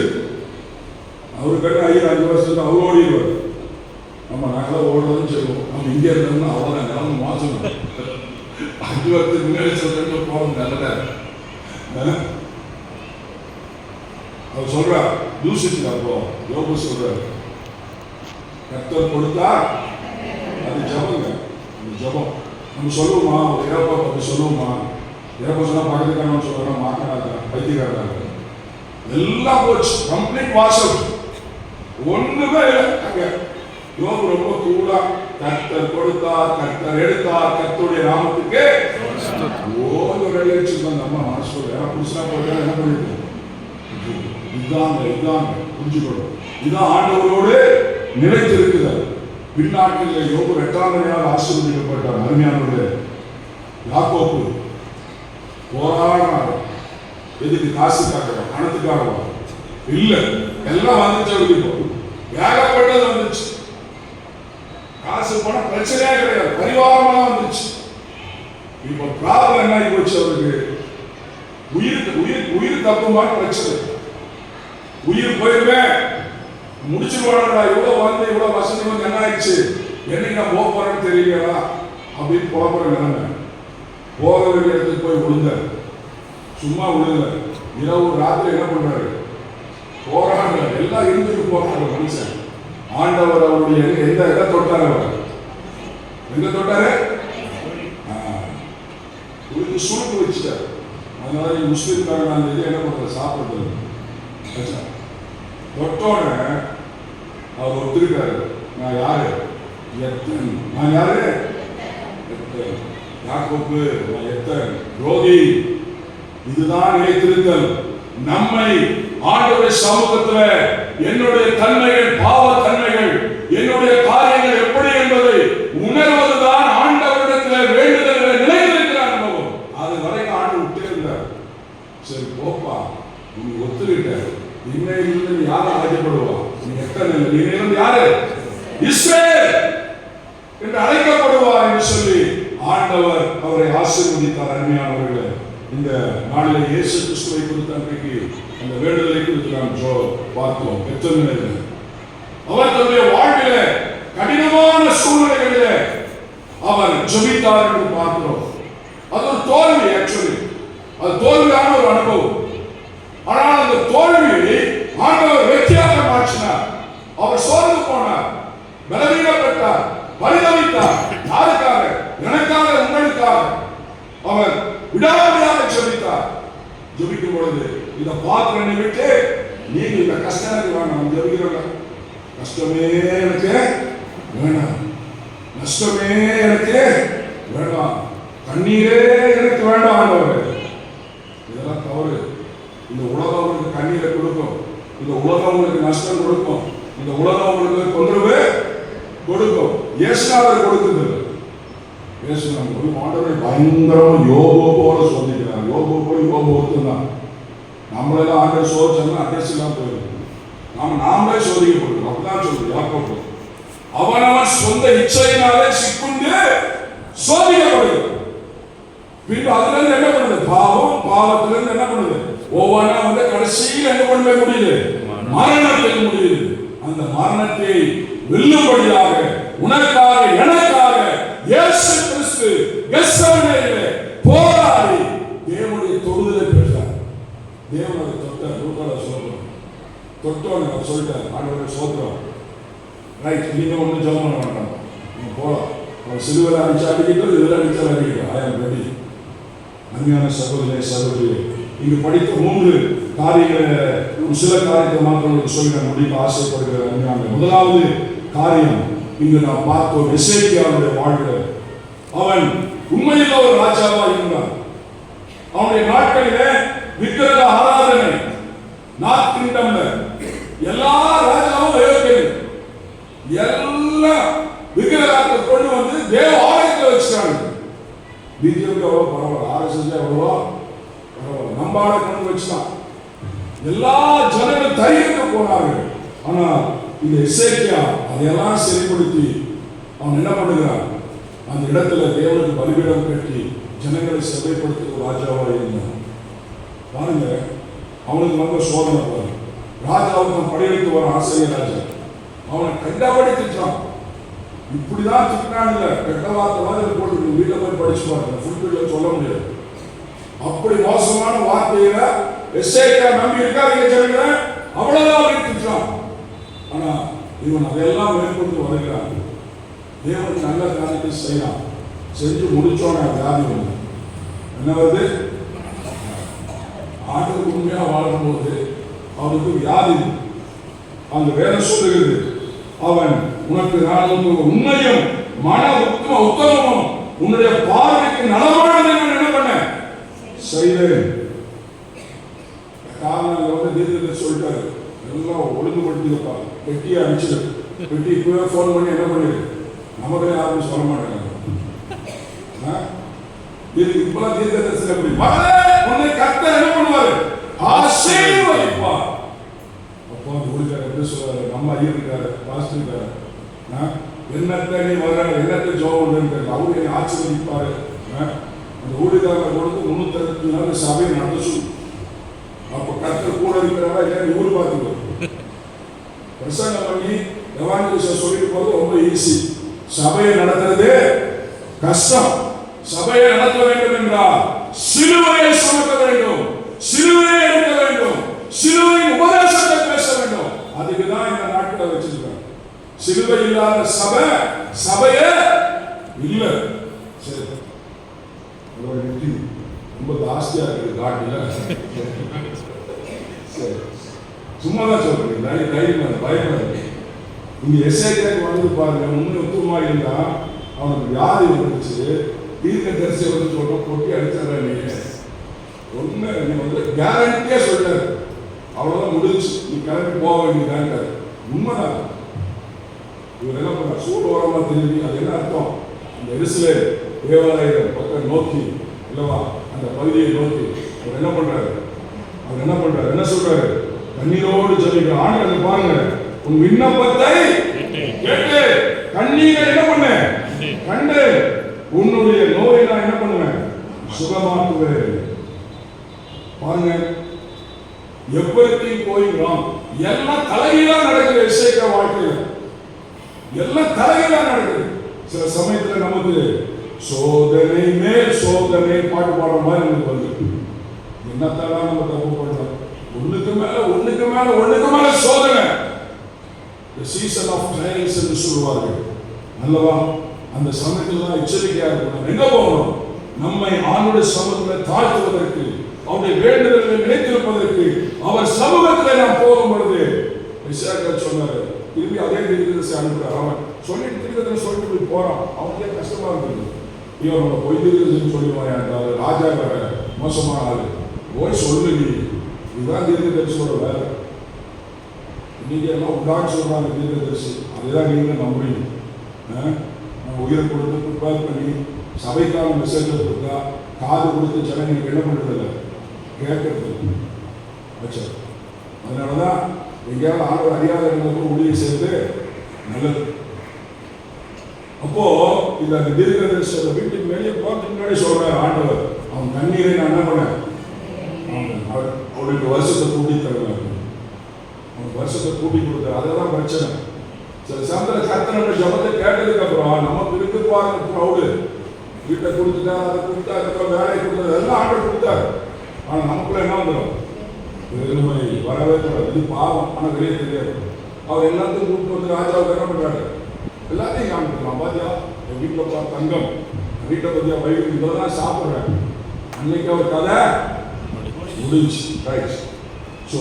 A: அவரு கட்ட ஐயா 5 வருஷத்துக்கு அவர் ஓடிடுவார். நம்ம நாங்களாம் ஓடுறதுன்னு சொல்லுவோம். நம்ம இங்கே இருந்தோம்னா அவ்வளோ நிலம மோசம். 5 வருஷத்துக்கு முன்னாடி சொல்றது போகும் நல்லதா. அவர் சொல்றார், யூசிச்சு அப்போ யோபு சொல்றாரு, கர்த்தர் கொடுத்தா அது ஜபங்க. அந்த ஜபம் நம்ம சொல்லுவோமா, ஒரு இறப்பா அப்படி சொல்லுவோமா, இறப்ப சொன்னா பக்கத்துக்கான சொல்றோம், மாக்காத பைத்தியக்காரங்க எல்லாம் போச்சு, கம்ப்ளீட் வாஷ் அவுட், ஒண்ணுமே இல்லை. அங்க யோபு ரொம்ப கூலா, கர்த்தர் கொடுத்தார், கர்த்தர் எடுத்தார், கர்த்தருடைய நாமத்துக்கு ஓய்வு ரெடி வச்சிருக்காங்க. அம்மா மனசு வேற புதுசா போட்டா என்ன பண்ணிட்டு இதாங்க புரிஞ்சுக்கணும். இதான் ஆண்டவரோடு நிலைத்து இருக்கிறார். பின்னாட்களில் யோபு 8ஆம் நாள் ஆசீர்வதிக்கப்பட்டார். அருமையானவர்களே, யாக்கோபு போராடினார். எதுக்கு, காசுக்காக, பணத்துக்காக இல்ல, எல்லாம் வந்துச்சு, ஏகப்பட்டது வந்துச்சு. காசு பணம் பிரச்சனையே கிடையாது, பரிவாரமா வந்துச்சு. இப்ப ப்ராப்ளம் என்ன ஆகி போச்சு, அவருக்கு உயிர் தப்புமான பிரச்சனை. உயிர் போயிருவேன், முடிச்சுடுவாடா, இவ்வளவு வந்து இவ்வளவு வசதி வந்து என்ன ஆயிடுச்சு, என்னைக்கு நான் போக போறேன்னு தெரியலா அப்படின்னு புலம்புற நிலைமை. போக வேண்டிய இடத்துக்கு போய் விழுந்த, சும்மா விழுந்த, இரவு ராத்திரி என்ன பண்றாரு, போராடுற, எல்லாம் இருந்துட்டு போறாரு மனுஷன். ஆண்டவர் அவருடைய எந்த இதை தொட்டாரு, அவர் எங்க தொட்டாரு, சுருட்டு வச்சுட்டாரு. அதனால முஸ்லீம்காரன் அந்த இதை என்ன பண்றது, சாப்பிடுறது தொட்டோட அவர் ஒத்துக்கிட்டாரு. நான் யாரு, நான் யாரு, யாக்கோபு, நான் எத்தன் ரோகி. இதுதான் நிலைத்திருத்தல். நம்மை ஆண்டவருடைய சமூகத்தில் என்னுடைய தன்மைகள், பாவ தன்மைகள், என்னுடைய காரியங்கள் எப்படி என்பதை உணர்வதுதான் ஆண்டவரிடத்தில் வேண்டுதல்களை நிலைத்திருக்கிறார் அனுபவம். அது வரைக்கும் ஆண்டு விட்டே இருந்தார். சரி போப்பா, நீ ஒத்துக்கிட்ட, இன்னையிலிருந்து நீ யாரை அழைக்கப்படுவா? நீ எத்தனை இன்னையிலிருந்து யாரு? இஸ்ரவேல் என்று அழைக்கப்படுவார் என்று சொல்லி ஆண்டவர் அவரை ஆசீர்வதித்தார். அருமையானவர்களே, இந்த நாளில் இயேசு கிறிஸ்துவை குறித்து அன்றைக்கு அந்த வேண்டுதலை குறித்து நாம் பார்த்தோம். எத்தனை அவர் தன்னுடைய வாழ்வில கடினமான சூழ்நிலைகளிலே அவர் ஜெபித்தார் என்று பார்க்கிறோம். அது ஒரு தோல்வி, ஆக்சுவலி அது தோல்வியான ஒரு அனுபவம். ஆனால் அந்த தோல்வியை ஆண்டவர் வெற்றியாக மாற்றினார். அவர் சோர்ந்து போனார், பலவீனப்பட்டார், பரிதவித்தார். யாருக்காக? எனக்காக, உங்களுக்காக. அவர் விடாமையாக ஜெபித்தார். ஜெபிக்கும் பொழுது இதை பார்க்கிறேன்னு விட்டு நீங்க இந்த கஷ்டம் எனக்கு வேணாம், ஜெபிக்கிறோம், கஷ்டமே எனக்கு வேணாம், நஷ்டமே எனக்கு வேண்டாம், கண்ணீரே எனக்கு வேண்டாம் ஆண்டவரே. இதெல்லாம் தவறு. இந்த உலகம் உங்களுக்கு கண்ணீரை கொடுக்கும், இந்த உலகம் உங்களுக்கு நஷ்டம் கொடுக்கும், இந்த உலகம் உங்களுக்கு தொந்தரவு கொடுக்கும். இயேசுநாதர் கொடுக்குது. இயேசுநாதர் ஒரு ஆண்டவரை பயங்கரமா யோபு போல சோதிக்கிறார். யோபு போய் யோபு ஒருத்தான். நம்மளெல்லாம் ஆண்டவர் சோதிச்சோம்னா அட்ரஸ் எல்லாம் போயிடும். நாமளே சோதிக்கப்படுறோம். அப்படிதான் சொல்லுது யாக்கோபு. அவனவன் சொந்த இச்சையினாலே சிக்குண்டு சோதிக்கப்படுகிறது. பின்பு அதுல இருந்து என்ன பண்ணுது? பாவத்துல இருந்து என்ன பண்ணுது? ஒவ்வொன்றா வந்து கடைசியில் என்ன பண்ண முடியுது? மரணத்தில் முடியுது. அந்த மரணத்தை வெல்லும்படியாக உனக்காக எனக்காக இயேசு கிறிஸ்து கெத்செமனேயிலே போராடி தேவனுடைய தொடுதலை பெற்றார். தேவனுடைய தொட்டார். லூக்கால சொல்றோம், தொட்டோன்னு அவர் சொல்லிட்டார், ஆண்டவரே சோத்திரம், ரைட், நீங்க ஒன்றும் ஜெபம் பண்ண மாட்டாங்க, நீங்க போகலாம். அவர் சிலுவையில் அடிச்சு அடிக்கிட்டு இதில் அடிச்சு அடிக்கிட்டு ஐ ஆம் ரெடி. அருமையான சகோதரே சகோதரியே, இங்கு படித்த 3 காரியங்களை சில காரியத்தை மாத்திரம் சொல்லி நான் முடிக்க ஆசைப்படுகிற அருமையான முதலாவது காரியம் இங்கு நாம் பார்த்தோம். எசேக்கியாவுடைய வாழ்வில் அவன் உண்மையில் ஒரு ராஜாவா இருந்தான். அவனுடைய நாட்களிலே விக்கிரக ஆராதனை நார்த் கிங்டம்ல எல்லா ராஜாவும் அயோக்கியர்கள் எல்லாம் விக்கிரகத்தை கொண்டு வந்து தேவ ஆலயத்தில் வச்சுட்டாங்க. பிஜேபி எவ்வளோ பரவாயில்ல, ஆர்எஸ்எஸ் எவ்வளோ பரவாயில்ல, நம்பாட கொண்டு வச்சுட்டான். எல்லா ஜனங்களும் தைரியத்தை போனார்கள். ஆனால் இந்த எசேக்கியா அதையெல்லாம் சரிப்படுத்தி அவன் என்ன பண்ணுகிறான்? அந்த இடத்துல தேவனுக்கு பலிபீடம் கட்டி ஜனங்களை செவைப்படுத்த ராஜாவாக இருந்தான். பாருங்க, அவனுக்கு வந்த சோதனை பாருங்க. ராஜாவுக்கு படையெடுத்து வர ஆசிரியர் ராஜா அவனை கண்டபடி திட்டான். இப்படிதான் திட்டான் இல்ல, கெட்ட வார்த்தை மாதிரி போட்டு வீட்டில் போய் படிச்சு பாருங்க, ஃபுல்பில்ல சொல்ல முடியாது. அப்படி மோசமான வார்த்தையில எசேக்கியா நம்பி இருக்காதீங்க சொல்லுங்க, அவ்வளவுதான் அவனை திட்டான். ஆனா இவன் அதையெல்லாம் மேற்கொண்டு வருகிறான். தேவனுக்கு நல்ல காரியத்தை செய்யலாம். செஞ்சு முடிச்சோன வியாதி வந்து என்ன வருது? ஆண்டுக்கு உண்மையா வாழும்போது அவனுக்கு வியாதி. அந்த வேலை சொல்லுகிறது, அவன் உனக்கு நான் உண்மையும் மன உத்தமமும் உன்னுடைய பார்வைக்கு நலமானதை நான் என்ன பண்ண செய்தேன். காரணம் வந்து தீர்க்கத்தை சொல்லிட்டாரு, எல்லாம் ஒழுங்குபடுத்திருப்பா, பெட்டியை அடிச்சுடு. பெட்டி இப்பவே போன் பண்ணி என்ன பண்ணிடு, நமக்கு யாரும் சொல்ல மாட்டாங்க. இப்பெல்லாம் தீர்க்க தரிசனம் எப்படி உன்னை கர்த்தர் என்ன பண்ணுவாரு? ஆசீர்வதிப்பார். அப்போ அந்த ஊழியர் எப்படி சொல்றாரு? நம்ம ஐயா இருக்காரு, பாஸ்டர் இருக்காரு, என்னத்தை நீ வர என்னத்தை ஜோம் பண்ணுறது, அவரு என்னை ஆசீர்வதிப்பாரு. அந்த ஊழியர்காரரை கொடுத்து 360 நாள் சபையை நடந்து. அப்போ கர்த்தர் கூட இருக்கிறாரா இல்லையா ஊர் பார்த்துக்கோ. பிரசங்கம் பண்ணி எவாஞ்சலிசம் சொல்லிட்டு போது ரொம்ப ஈஸி. சபையை நடத்துறது கஷ்டம். சபையை நடத்த வேண்டும் என்றால் சிலுவையை சுமக்க வேண்டும், சிலுவையை எடுக்க வேண்டும், சிலுவையின் உபதேசத்தை பேச வேண்டும். அதுக்குதான் இந்த நாட்களை வச்சிருக்காங்க. சிலுவை இல்லாத சபையே இல்ல. சரி, ரொம்ப ஜாஸ்தியா இருக்கு காட்டில. சரி, சும்மா தான் சொல்றேன், தைரியம் பயப்படாது. இங்க எஸ்ஐக்கு வந்து பாருங்க, முன்ன உத்தமா இருந்தா அவனுக்கு வியாதி வந்துச்சு, தீர்க்க தரிசி வந்து சொல்ற கொட்டி அடிச்சார. நீங்க ஒண்ணு நீ வந்து கேரண்டியா சொல்றாரு, அவ்வளவுதான் முடிஞ்சு, நீ கிளம்பி போக வேண்டியதான்ட்டாரு. உண்மைதான். இவர் என்ன பண்ண சூடு ஓரமா திரும்பி, அது என்ன அர்த்தம்? அந்த எருசலேம் தேவாலயம் பக்கம் நோக்கி இல்லவா, அந்த பகுதியை நோக்கி அவர் என்ன பண்றாரு? என்ன சொல்றாரு? கண்ணீரோடு ஜெபிக்கிற ஆண்டவர் பாருங்க, உன் விண்ணப்பத்தை கேட்டு கண்ணீரை என்ன பண்ண கண்டு உன்னுடைய நோயை நான் என்ன பண்ணுவேன், சுகமாக்குவேன். பாருங்க, எவ்வளத்தையும் போயிடும் எல்லாம் தலைகீழா நடக்குது. இசைக்க வாழ்க்கையில எல்லாம் தலைகீழா நடக்குது. சில சமயத்துல நமக்கு சோதனை மேல் சோதனை பாட்டு பாடுற மாதிரி நமக்கு வந்து என்னத்தான் நம்ம தப்பு பண்றோம். ஒண்ணுக்கு மேல சோதனை. சீசன் ஆஃப் ட்ரையல்ஸ் என்று சொல்லுவார்கள் அல்லவா? அந்த சமயத்தில் தான் எச்சரிக்கையா இருக்கணும். எங்க போகணும்? நம்மை ஆண்டுடைய சமூகத்தில் தாழ்த்துவதற்கு, அவருடைய வேண்டுதல்களை நினைத்திருப்பதற்கு, அவர் சமூகத்தில் நாம் போகும் பொழுது சொன்னாரு. திரும்பி அதே தீர்க்கதரிசி அனுப்புறாரு. அவன் சொல்லிட்டு தீர்க்கதரிசி சொல்லிட்டு போய் போறான். அவனுக்கே கஷ்டமா இருந்தது. இவன் நம்ம பொய் தீர்க்கதரிசின்னு சொல்லிடுவான். ராஜா மோசமான ஆளு போய் சொல்லு, நீ இதுதான் தீர்க்கதரிசியோட வேலை. நீங்க எல்லாம் உண்டான்னு சொல்றாங்க தீர்க்கதரிசி, அதுதான் நீங்க நம்புறீங்க. நம்ம உயிரை கொடுத்து ப்ரிப்பேர் பண்ணி சபைக்கான மெசேஜ் கொடுத்தா காது கொடுத்து ஜனங்களுக்கு என்ன பண்றதில்லை, கேட்கறது. அதனாலதான் எங்கேயாவது ஆண்டவர் அறியாதவர்களுக்கு ஊழியம் செய்வது நல்லது. அப்போ இந்த தீர்க்கதரிசியோட வீட்டுக்கு வெளியே போறதுக்கு முன்னாடி சொல்றாரு ஆண்டவர், அவன் கண்ணீரை நான் என்ன பண்ணேன், அவளுக்கு வருஷத்தை கூட்டி தருவாங்க. அவனுக்கு வருஷத்தை கூட்டி கொடுத்தாரு. அதெல்லாம் பிரச்சனை. சில சமயத்தில் கர்த்தரோட ஜபத்தை கேட்டதுக்கு அப்புறம் நமக்கு இருக்கு பாருங்க ப்ரௌடு, வீட்டை கொடுத்துட்டா, அதை கொடுத்தா, அதுக்கப்புறம் வேலையை கொடுத்தது எல்லாம் ஆண்டவர் கொடுத்தாரு. ஆனால் நமக்குள்ள என்ன வந்துடும், வரவே கூடாது, இது பாவம். ஆனால் வெளியே தெரியாது. அவர் எல்லாத்தையும் கூப்பிட்டு வந்து ராஜாவுக்கு என்ன பண்றாரு, எல்லாத்தையும் காமிக்கலாம். பாத்தியா என் வீட்டில் பா தங்கம், வீட்டை பத்தியா வயிறு இதெல்லாம் சாப்பிட்றேன். அன்னைக்கு அவர் கதை முடிஞ்சு. ரைட். ஸோ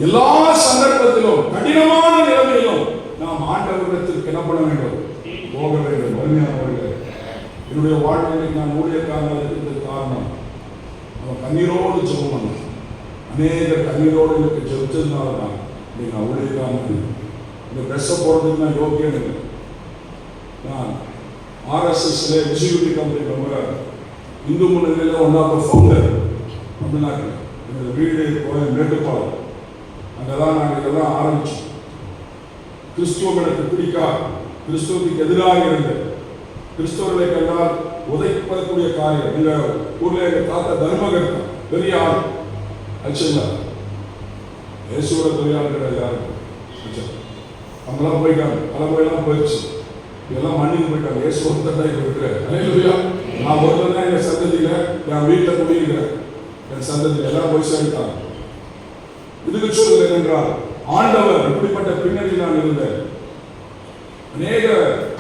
A: எல்லா சந்தர்ப்பத்திலும் கடினமான நிலைமையிலும் நாம் ஆண்டவரிடத்திற்கு என்ன பண்ண வேண்டும், போக வேண்டும். வறுமையானவர்கள் என்னுடைய வாழ்க்கையில் நான் ஊழியக்காரனாக இருக்கிறது காரணம், அவன் கண்ணீரோடு ஜெபம் பண்ணேன். அநேக கண்ணீரோடு எனக்கு ஜெபிச்சதுனால தான் இன்னைக்கு நான் ஊழியக்காரன். இந்த ட்ரெஸ்ஸை போடுறதுக்கு நான் யோக்கியம் இல்லை. நான் ஆர்எஸ்எஸ்ல எக்ஸிக்யூட்டிவ் கமிட்டி மெம்பர், இந்து முன்னணியில் ஒன் ஆஃப் த ஃபவுண்டர். தமிழ்நாட்டில் என்னோட வீடு கோயில் மேட்டுப்பாளையம், அங்கே தான் நாங்கள் இதெல்லாம் ஆரம்பித்தோம். கிறிஸ்துவம் எனக்கு பிடிக்காது, கிறிஸ்துவத்துக்கு எதிராக இருந்தது. கிறிஸ்தவர்களை கண்டால் உதைப்படக்கூடிய காரியம். எங்கள் ஊரில் எங்கள் தாத்தா தர்மகர்த்தா பெரிய ஆள் ஆச்சுங்களா, இயேசுவோட பெரிய ஆள் கிடையாது யாரும். அவங்களாம் போயிட்டாங்க, தலைமுறையெல்லாம் போயிடுச்சு, இதெல்லாம் மண்ணிக்கு போயிட்டாங்க. இயேசுவோட தட்டாய் இருக்கிறேன். நான் ஒருத்தர் தான் எங்கள் சந்ததியில், என் வீட்டில் குடியிருக்கிறேன். என் சந்ததியில் எல்லாம் போய் சேர்ந்தாங்க. இதுக்கு சொல்லுங்கள் என்றால் ஆண்டவர் இப்படிப்பட்ட பின்னணியில் நான் இருந்தேன். அநேக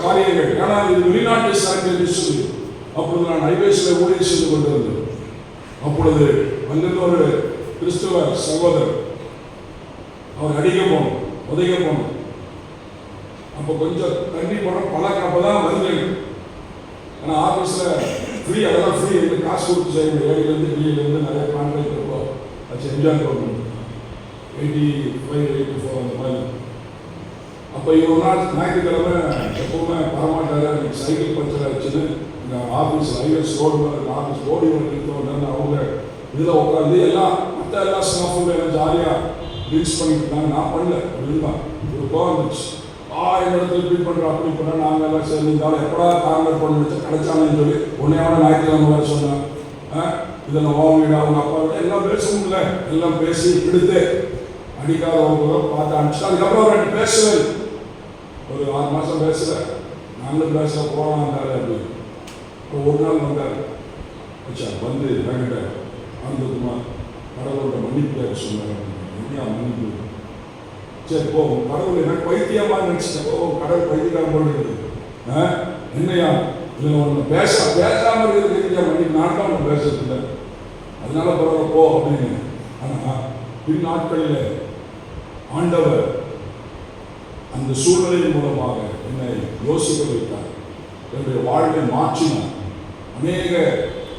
A: காரியங்கள், ஆனால் இது வெளிநாட்டு சார்ந்த சொல்லி அப்பொழுது நான் ஹைவேஸில் ஊழியம் செய்து கொண்டிருந்தேன். அப்பொழுது அங்கிருந்து ஒரு கிறிஸ்துவ சகோதரர், அவர் அடிக்க போனோம், உதைக்க போனோம். அப்போ கொஞ்சம் தண்ணி போனோம், பழக்கம் அப்போதான் வந்தேன். ஆனால் ஆஃபீஸில் ஃப்ரீ, அதெல்லாம் ஃப்ரீ, எங்களுக்கு காசு கொடுத்து செய்யணும். ஏழிலேருந்து பிஏலேருந்து நிறைய கான்ட்ராக்ட் இருக்கும். அது என்ஜாய் பண்ணணும். 85, 84 அந்த மாதிரி. அப்போ இவ்வளோ நாள் ஞாயிற்றுக்கிழமை எப்பவுமே வரமாட்டாரு. எனக்கு சைக்கிள் பஞ்சர் ஆயிடுச்சுன்னு இந்த ஆஃபீஸ் ஹைவேஸ் ரோடு மேலே ஆஃபீஸ் ரோடு நிறுத்தோன்னு அவங்க இதில் உட்காந்து எல்லாம் மற்ற எல்லா ஸ்டாஃபும் எல்லாம் ஜாலியாக ட்ரிங்க்ஸ் பண்ணிட்டு இருந்தாங்க. நான் பண்ணல, இருந்தான் ஒரு கோவம் இருந்துச்சு. என்னிடத்துல ட்ரீட் பண்ணுறோம் அப்படி பண்ணால் நாங்கள் எல்லாம் சேர்ந்துருந்தாலும் எப்படா காங்கிரஸ் பண்ண வச்சு கிடைச்சாங்கன்னு சொல்லி உன்னையோட ஞாயிற்றுக்கிழமை வேறு சொன்னேன். இதெல்லாம் ஓம் வீடு அவங்க அப்பா விட எல்லாம் பேச முடியல, எல்லாம் பேசி எடுத்து அடிக்காத ஒரு பார்த்து அனுப்பிச்சு. அதுக்கப்புறம் ரெண்டு பேசவே ஒரு 6 மாதம் பேசல, நாங்களும் பேச போகலாம் இருந்தாரு. அப்படி ஒரு நாள் வந்தார். வச்சா வந்து என்கிட்ட ஆனந்தகுமார் கடவுளோட மன்னிப்பு கேட்க சொன்னார். என்ன மன்னிப்பு? சரி போ, கடவுள் எனக்கு பைத்தியமாக நினச்சிட்டேன். கடவுள் பைத்தியக்காரன் போட்டு என்னையா இதில் ஒன்று பேசாமல் இருக்கிறது மன்னிப்பு, நான் தான் ஒன்று பேசுறதில்லை, அதனால பரவாயில்ல போ அப்படின்னு. ஆனால் பின் நாட்களில் ஆண்டவர் அந்த சூழ்நிலையின் மூலமாக என்னை யோசிக்க வைத்தார், என்னுடைய வாழ்வை மாற்றினார். அநேக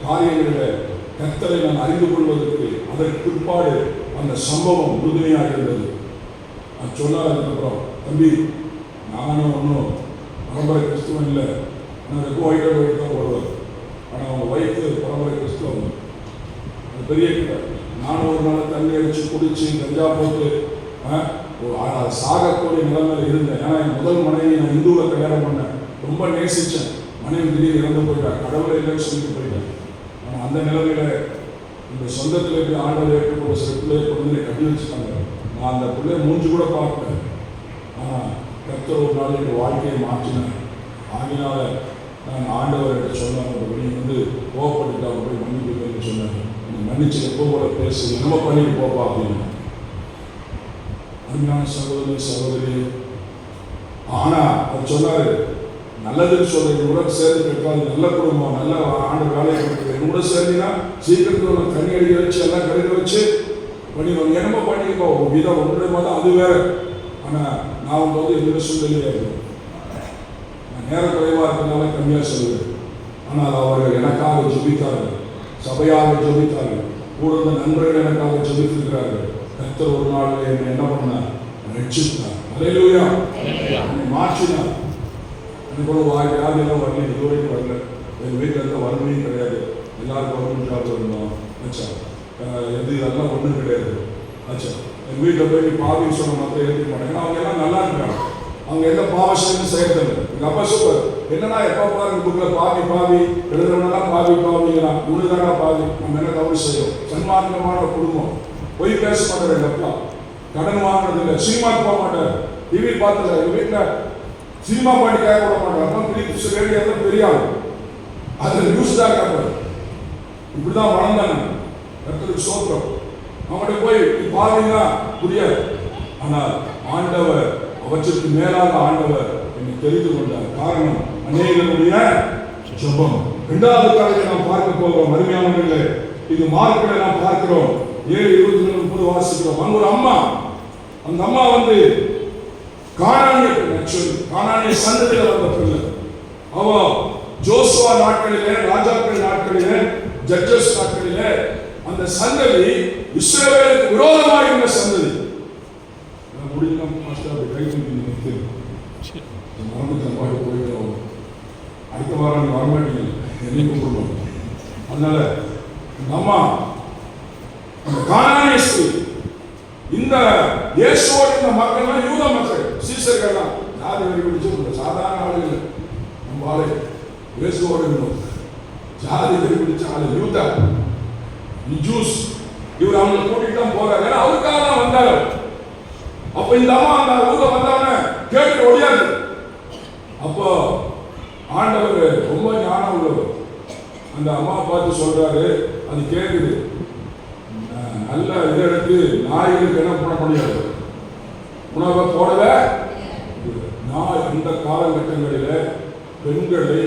A: காரியங்களில் கர்த்தரை நான் அறிந்து கொள்வதற்கு அதற்கு பிற்பாடு அந்த சம்பவம் உறுதுணையாக இருந்தது. நான் சொன்னார் அதுக்கப்புறம், தம்பி நானும் ஒன்றும் பரம்பரை கிறிஸ்துவன் இல்லை, நான் எப்போ ஒயிட் தான் வருவேன். ஆனால் அவங்க ஒய்ஃபு பரம்பரை கிறிஸ்துவன். அது பெரிய நானும் ஒரு நாள் தண்ணி அடித்து குடித்து கஞ்சா போட்டு
B: சாகக்கூடிய நிலைமையில் இருந்தேன். ஏன்னா என் முதல் மனைவி நான் இந்துவில் கல்யாணம் பண்ணேன், ரொம்ப நேசித்தேன். மனைவி திடீர்னு இறந்து போயிட்டார், கடவுளை இல்லைன்னு சொல்லிட்டு போயிட்டேன். ஆனால் அந்த நிலைமையில் இந்த சொந்தத்தில் இருக்க ஆண்டவர் ஏற்றுக்கொள்ள சில பிள்ளையை கொண்டு கட்டி வச்சுட்டாங்க. நான் அந்த பிள்ளைய மூஞ்சி கூட பார்க்கல. ஆனால் கர்த்தர் ஒரு நாள் என் வாழ்க்கையை மாற்றினேன். ஆகினால நான் ஆண்டவர்கிட்ட சொன்னாங்க, நீ கோவப்பட்டுட்டாங்க, போய் மன்னிப்பு சொன்னாங்க. நீ மன்னிச்சு எப்போ போல பேசு, நம்ம பண்ணிட்டு போப்பா அப்படின்னு. அருமையான சகோதரி சகோதரி, ஆனால் அவர் சொன்னார், நல்லதுன்னு சொல்றது கூட சேர்ந்து கேட்காது, நல்ல குடும்பம், நல்ல ஆண்டு வேலையை கொடுக்குறது, என்னோட சேர்ந்தீங்கன்னா சீக்கிரத்தில் கண்ணி அடிக்க வச்சு எல்லாம் கருத வச்சு பண்ணிடுவாங்க. என்னமோ பண்ணிக்கோ, விதம் ஒன்றுடைய மாதிரி அது வேற. ஆனால் நான் எந்த சூழ்நிலையாக இருக்கும், நான் நேரம் குறைவாக இருக்கிறதுனால கம்மியாக சொல்லுவேன். ஆனால் அவர்கள் எனக்காக ஜெபித்தார்கள், சபையாக ஜெபித்தார்கள், கூட இருந்த நண்பர்கள் எனக்காக ஜெபித்திருக்கிறார்கள். கர்த்தர் ஒரு நாள் என்னை என்ன பண்ணார், ரட்சித்தார். அல்லேலூயா, என்னை மாற்றினார். எனக்கு கூட வியாதியெல்லாம் வரல, இதுவரைக்கும் வரல. எங்கள் வீட்டில் இருந்த வறுமையும் கிடையாது, எல்லாரும் கவர்மெண்ட் ஜாப் இருந்தோம். ஆச்சா, எது இதெல்லாம் ஒன்றும் கிடையாது. ஆச்சா, எங்கள் வீட்டில் போய் நீ பாவின்னு சொன்ன மாத்திரம் எழுதிக்க மாட்டாங்க. அவங்க எல்லாம் நல்லா இருக்காங்க, அவங்க எந்த பாவசமும் செய்யறதில்லை. எங்கள் அப்பா சூப்பர், என்னன்னா எப்போ பாருங்க புக்கில் பாவி பாவி எழுதுறவனெல்லாம் பாவி பாவிங்கிறான், இவனு தானே பாவி, நம்ம என்ன தவறு செய்யும். சன்மார்க்கமான குடும்பம், பொய் பேச மாட்டார் எங்கள் அப்பா, கடன் வாங்கினது இல்லை, சினிமாவுக்கு போக மாட்டார், டிவி பார்த்ததில்லை, எங்கள் வீட்டில் சினிமா பாட்டி கேட்க விட மாட்டார். பிலிப்ஸ் ரேடியோ பெரிய ஆள், அதில் நியூஸ் தான் கேட்பார். இப்படிதான் வளர்ந்தாங்க. கர்த்தருக்கு சோத்திரம். அவங்கள்ட்ட போய் பாருங்கன்னா புரியாது. ஆனால் ஆண்டவர், அவற்றுக்கு மேலாக ஆண்டவர் என்னை தெரிந்து கொண்டார். காரணம் அநேகருடைய ஜெபம். இரண்டாவது காரியத்தை நாம் பார்க்க போகிறோம். அருமையானவர்களே, இது மார்க்கில் நாம் பார்க்கிறோம். 7:29 வாசிக்கிறோம். அங்க ஒரு அம்மா, அந்த அம்மா கானானிய சந்ததியில் வந்த பிள்ளை. அவ ஜோசுவா நாட்களிலே, ராஜாக்கள் நாட்களிலே, ஜட்ஜஸ் நாட்களிலே அந்த சந்ததி இஸ்ரவேலுக்கு விரோதமாக இருந்த சந்ததி. முடியலாம் கை தூக்கி மறந்துட்டு போயிடுவோம். அடுத்த வாரம் வரமாட்டீங்க, என்னைக்கு கூப்பிடுவோம். அதனால நம்ம அந்த கானானிய ஸ்திரீ, இந்த இயேசுவோட இந்த மக்கள்லாம் யூத மக்கள், சீசர்கள் தான். ஜாதி வரி பிடிச்சு சாதாரண ஆளுகள் நம்ம ஆளு இயேசுவோட இருந்தோம். ஜாதி வரி பிடிச்ச ஆளு யூதா, ஜூஸ். இவர் அவங்களை கூட்டிட்டு தான் போறாரு, ஏன்னா அவருக்காக தான் வந்தாரு. அப்ப இந்த அம்மா அந்த ஊரை வந்தவன கேட்டு ஒடியாது. அப்போ ஆண்டவர் ரொம்ப ஞானம் உள்ளவர். அந்த அம்மா பார்த்து சொல்றாரு, அது கேட்குது, நல்ல இதை எடுத்து நாய்களுக்கு என்ன பண்ண முடியாது, உணவை போடவே. நாய் அந்த காலகட்டங்களில் பெண்களை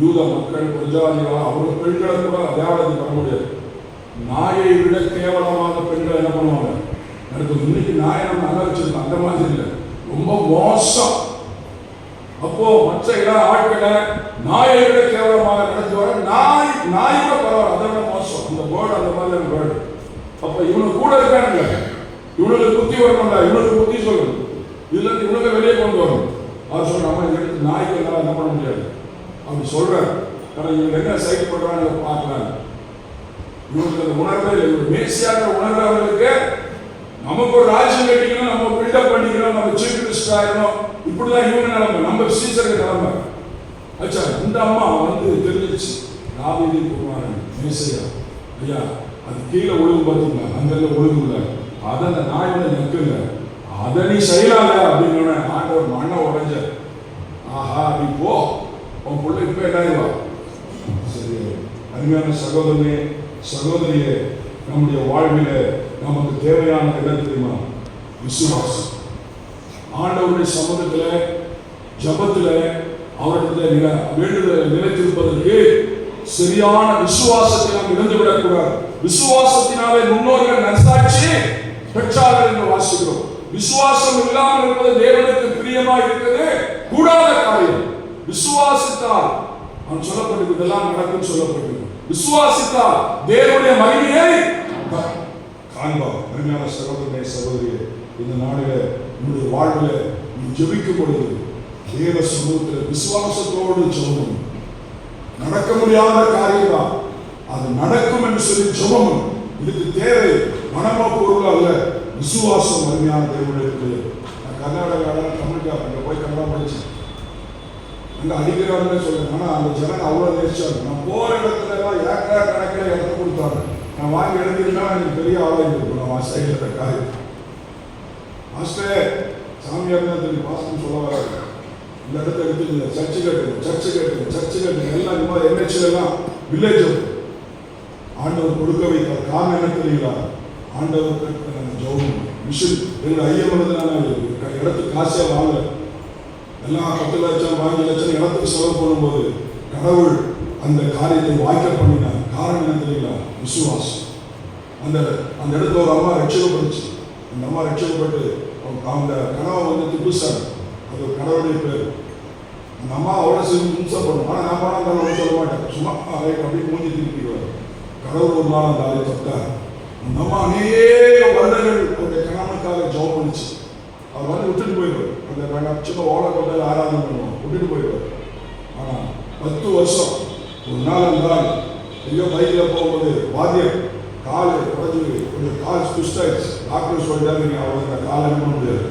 B: யூத மக்கள் பிரஜாதிகளாக அவர்கள் பெண்களை கூட அடையாளத்துக்கு வர முடியாது. நாயை விட கேவலமாக பெண்கள் என்ன பண்ணுவாங்க நடக்கும். இன்னைக்கு நாயை நம்ம நல்லா வச்சிருக்கோம், அந்த மாதிரி இல்லை, ரொம்ப மோசம். அப்போ மற்ற இடம் ஆட்களை நாயை விட கேவலமாக நடத்துவாங்க. நாய் கூட பரவாயில்ல, அதை விட மோசம் அந்த பேர்டு, அந்த மாதிரி பேர்டு. அப்ப இவனுக்கு கூட இருக்கானுங்க, இவனுக்கு புத்தி வரணும்ல, இவனுக்கு புத்தி சொல்லணும், இதுல இருந்து இவனுக்கு வெளியே கொண்டு வரணும். அவர் சொல்ற நம்ம எடுத்து நாய்க்கு எல்லாம் என்ன பண்ண முடியாது அப்படி சொல்றாரு. ஆனா இவங்க என்ன சைட் பண்றாங்க பார்க்கலாம். இவங்களுக்கு அந்த உணர்வே இல்லை, இவங்க மேசியாக உணர்வு அவர்களுக்கு. நமக்கு ஒரு ராஜ்யம் கட்டிக்கணும், நம்ம பில்டப் பண்ணிக்கணும், நம்ம சீஃப் மினிஸ்டர் ஆகணும், இப்படிதான் இவங்க நிலைமை, நம்ம சீசருக்கு நிலைமை. ஆச்சா, இந்த அம்மா தெரிஞ்சிச்சு, தாவீதின் குமாரன் மேசியா, ஐயா அது கீழே ஒழுங்கு பார்த்தீங்களா, அங்கங்க ஒழுங்கு இல்லை, அதை அந்த நாயோட நெக்குங்க, அதை நீ செய்யலாங்க அப்படின்னு ஆண்டவர் மண்ணை உடைஞ்ச. ஆஹா, நீ போ, உன் பிள்ளை இப்ப என்ன. சரி, அருமையான சகோதரனே சகோதரியே, நம்முடைய வாழ்வில நமக்கு தேவையான இடம் தெரியுமா? விசுவாசம். ஆண்டவருடைய சமூகத்தில் ஜபத்தில் அவருடைய வேண்டுதலை நிலைத்திருப்பதற்கு சரியான விசுவாசத்தை நாம் இழந்துவிடக் கூடாது. விசுவாசத்தினாலே முன்னோர்கள் நற்சாட்சி பெற்றார்கள் என்று வாசிக்கிறோம். விசுவாசம் இல்லாமல் இருப்பது தேவனுக்கு பிரியமாக இருக்கிறது கூடாத காரியம். விசுவாசித்தால் அவன் சொல்லப்பட்டது இதெல்லாம் நடக்கும் சொல்லப்பட்டது. விசுவாசித்தால் தேவனுடைய மகிமையை காண்பார். அருமையான சகோதரனே சகோதரியே, இந்த நாளில உங்களுடைய வாழ்வில நீ ஜெபிக்கும் பொழுது தேவ சமூகத்தில் விசுவாசத்தோடு ஜெபம். நடக்க முடியாத காரியம் தான், அது நடக்கும் என்று சொல்லி ஜெபம். இதுக்கு தேவை மனமோ பொருள் அல்ல,
A: விசுவாசம் அருமையான தேவனுடைய பிள்ளை. நான் கர்நாடகாவில் தமிழ்க்கு அங்கே போய் கன்னடம் படித்தேன். அங்கே அடிக்கிறாருன்னு சொல்லுவேன். ஆனால் அந்த ஜனங்க அவ்வளோ நேசிச்சாங்க. நான் போகிற இடத்துலலாம் ஏக்கர் கணக்கில் இடத்த கொடுத்தாங்க. நான் வாங்கி எழுதிருந்தா எனக்கு பெரிய ஆளாக இருக்கும். நான் சைடில் காரியம் மாஸ்டரே சாமியார் தான் தெரியும். மாஸ்டர் சொல்ல வராங்க, இந்த இடத்த எடுத்துக்கங்க, சர்ச்சு கட்டுங்க எல்லாம் இந்த மாதிரி என்ஹெச்லாம் வில்லேஜ் ஆண்டவர் கொடுக்க வைத்தார். காரணம் என்ன தெரியுங்களா? ஆண்டவருக்கு நாங்கள் ஜெபம் மிஷின் எங்கள் ஐயம் எழுதுனால இடத்துக்கு காசே வாங்கல. எல்லாம் 10 லட்சம் 5 லட்சம் இடத்துக்கு செலவு பண்ணும்போது கடவுள் அந்த காரியத்தை வாய்க்க பண்ணினார். காரணம் என்ன தெரியுங்களா? விசுவாசம். அந்த அந்த இடத்துல ஒரு அம்மா ரட்சிக்கப்பட்டுச்சு. அந்த அம்மா ரட்சிக்கப்பட்டு அந்த கணவன் வந்து திப்புசார், அது ஒரு கடவுளுடைய பேர். அந்த அம்மா அவ்வளோ இம்சம் பண்ணும். ஆனால் நான் பணம் தான் சொல்ல மாட்டேன். சும்மா அப்படி மூஞ்சி திருப்பிடுவார். கடவுள் ஒரு நாள் அந்த ஆளை தொட்டார். அந்த அம்மா அநேக வருடங்கள் அவருடைய கணவனுக்காக ஜெபம் பண்ணிச்சு. அவர் வந்து விட்டுட்டு போயிடுவார். அந்த சின்ன ஓலை கொண்டால் ஆராதனை பண்ணுவோம், விட்டுட்டு போயிடுவார். ஆனால் 10 வருஷம் ஒரு நாள் இருந்தால் எங்கேயோ பைக்கில் போகும்போது வாத்தியம் கால் உடஞ்சி கொஞ்சம் கால் ஸ்விஸ்ட் ஆயிடுச்சு. டாக்டர் சொல்லிட்டாரு, நீங்கள் அவங்க கால் என்ன பண்ண முடியாது,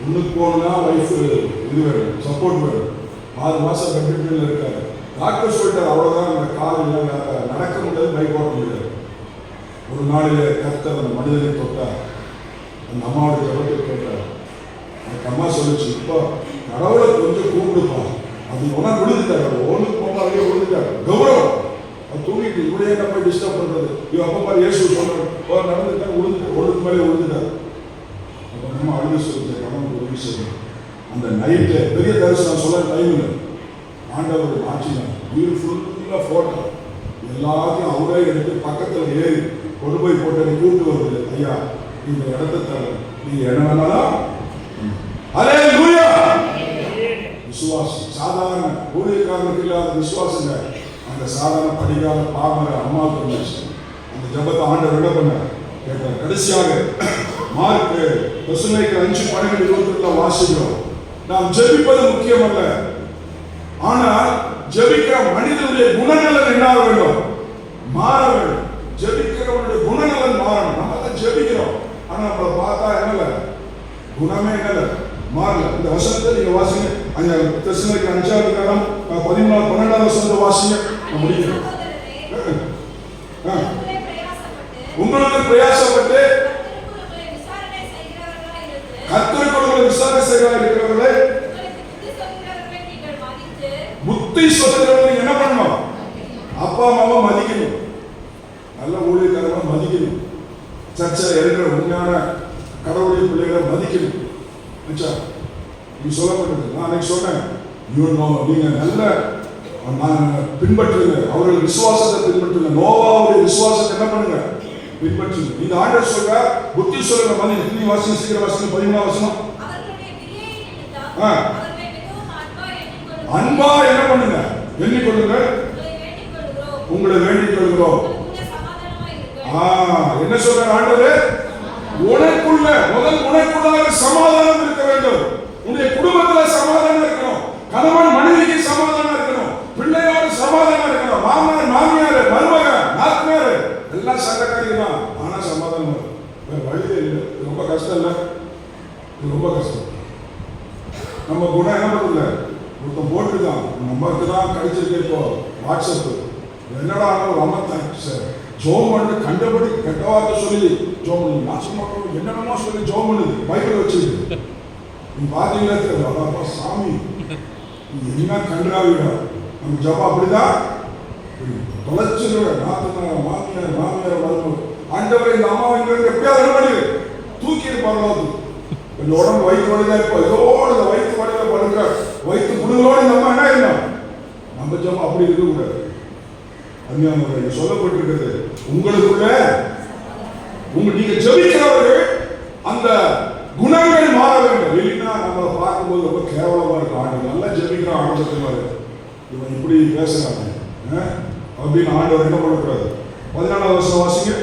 A: ஒன்றுக்கு போகணுன்னா ஒய்ஃப் இது வேணும், சப்போர்ட் வேணும். 6 மாதம் கண்டிப்பாக இருக்காரு. டாக்டர் சொல்லிட்டார், அவ்வளோதான், அந்த கால் இல்லை, நடக்க முடியாது, பைக் ஓட்ட முடியாது. ஒரு நாளில் கர்த்தர் அந்த மனிதனை தொட்டார். அந்த அம்மாவோட ஜபத்தை கேட்டார். அந்த அம்மா சொல்லிச்சு, இப்போ கடவுளை கொஞ்சம் கூப்பிடுப்பா, அது உனக்கு விழுந்துட்டாரு, ஒன்றுக்கு போனாலே விழுந்துட்டாரு, கௌரவம். அது தூங்கிட்டு இவளையே என்ன போய் டிஸ்டர்ப் பண்ணுறது? இவன் அப்பா மாதிரி இயேசு சொல்கிறார், நடந்துட்டா விழுந்துட்டு ஒன்றுக்கு மேலே விழுந்துட்டார். அப்போ நம்ம அழுது சொல்லிட்டு கடவுளுக்கு உதவி செய்யணும். அந்த நைட்டு பெரிய தரிசனம் சொல்ல டைம் இல்லை. ஆண்டவர் ஆட்சினார். வீடு ஃபுல்லாக ஃபோட்டோ எல்லாத்தையும் அவரே எடுத்து பக்கத்தில் ஏறி கொண்டு போய் போட்டு கூப்பிட்டு வருது. ஐயா, இந்த இடத்த தர நீங்க என்ன வேணாலும். ஹல்லேலூயா. விசுவாசம் சாதாரண ஊழியக்காரனுக்கு இல்லாத விசுவாசங்க அந்த சாதாரண படிக்காத பாமர அம்மாவுக்கு இருந்துச்சு. அந்த ஜபத்தை ஆண்டவர் என்ன பண்ண கேட்டார். கடைசியாக மார்க் 5:12 வாசிக்கிறோம். நாம் ஜெபிப்பது முக்கியம் அல்ல, ஆனால் ஜெபிக்கிற மனிதனுடைய குணநலன் என்ன வேண்டும்? மாற வேண்டும். ஜெபிக்கிறவனுடைய குணநலன் மாறணும். நம்ம தான் ஜெபிக்கிறோம், ஆனா நம்மளை பார்த்தா என்னல குணமே என்னல மாறல. இந்த வசனத்தை நீங்க வாசிங்க. அந்த தெசலோனிக்கேயர் 5:12 வசனத்தை வாசிங்க. முடிக்கிறோம். உங்களுக்கு பிரயாசப்பட்டு கர்த்தருக்குள்ள விசாரணை செய்கிறவர்களாக இருக்கிறவர்களே, புத்தி சொல்லுகிறவர்கள் என்ன பண்ணணும்? அப்பா அம்மாவை மதிக்கணும், நல்ல ஊழியக்காரங்களை மதிக்கணும், சர்ச்சையில் இருக்கிற உண்மையான கடவுளுடைய பிள்ளைகளை மதிக்கணும். நீ சொல்லப்பட்டது நான் அன்னைக்கு சொன்னேன். நீங்க நல்ல பின்பற்றுங்க, அவர்கள் விசுவாசத்தை பின்பற்றுங்க. நோவாவுடைய விசுவாசத்தை என்ன பண்ணுங்க? பின்பற்றுங்க. இந்த ஆண்டவர் சொல்ற புத்தி சொல்லுங்க மதி. நீ வாசி சீக்கிரம் வாசிங்க. 13 வசனம். அன்பா என்ன பண்ணுங்க? எண்ணிக்கொள்ளுங்க, உங்களை வேண்டிக் கொள்கிறோம். என்ன சொல்ற ஆண்டவர்? உனக்குள்ள உனக்குள்ளாக சமாதானம் இருக்க வேண்டும். உன்னுடைய குடும்பத்தில் சமாதானம் இருக்கணும், கணவன் மனைவிக்கு சமாதானம் இருக்கணும், பிள்ளையோடு சமாதானம் இருக்கணும், மாமனார் மாமியார் மருமகன் நாத்தனார் எல்லாம் சண்டக்காரி தான், ஆனா சமாதானம் வேற வழியே இல்லை. ரொம்ப கஷ்டம் இல்லை, ரொம்ப கஷ்டம். நம்ம குணம் என்ன பண்ணல, ஒருத்தன் போட்டுதான் நமக்கு தான் கிடைச்சிருக்கே. இப்போ வாட்ஸ்அப் என்னடா ஒரு அம்மத்தான் சார் ஜோம் பண்ணு, கண்டபடி கெட்ட வார்த்தை சொல்லி ஜோம் பண்ணு, நாசம் பண்ணுறோம் என்னென்னமோ சொல்லி ஜோம் பண்ணுது, பைபிள் வச்சு. நீ பார்த்தீங்களா தெரியல, அதாப்பா சாமி நீ என்ன கண்டாவிடா. நம்ம ஜபம் அப்படிதான் தொலைச்சிருவேன். நாத்தனார் மாமியார் மாமியார் வரணும். ஆண்டவரை இந்த அம்மா எப்படியாவது என்ன பண்ணி தூக்கி இருப்பாங்க. இந்த உடம்பு வயிற்று வழிதான் இருப்போம், இதோட இந்த வயிற்று வழியில படுக்க வயிற்று புடுங்களோடு இந்த அம்மா என்ன ஆயிடும். நம்ம ஜபம் அப்படி இருக்கக்கூடாது. அஞ்ஞானவர்கள் சொல்லப்பட்டிருக்கிறது, உங்களுக்குள்ள நீங்க ஜெபிக்கிறவர்கள் அந்த குணங்கள் மாற வேண்டும். இல்லைன்னா நம்மளை பார்க்கும்போது ரொம்ப கேவலமா இருக்கும். ஆண்டு நல்லா ஜெபிக்கிறான், ஆண்டவர் இவன் இப்படி பேசுறாங்க அப்படின்னு ஆண்டவர் என்ன பண்ணக்கூடாது. 14 வருஷம் வாசிங்க.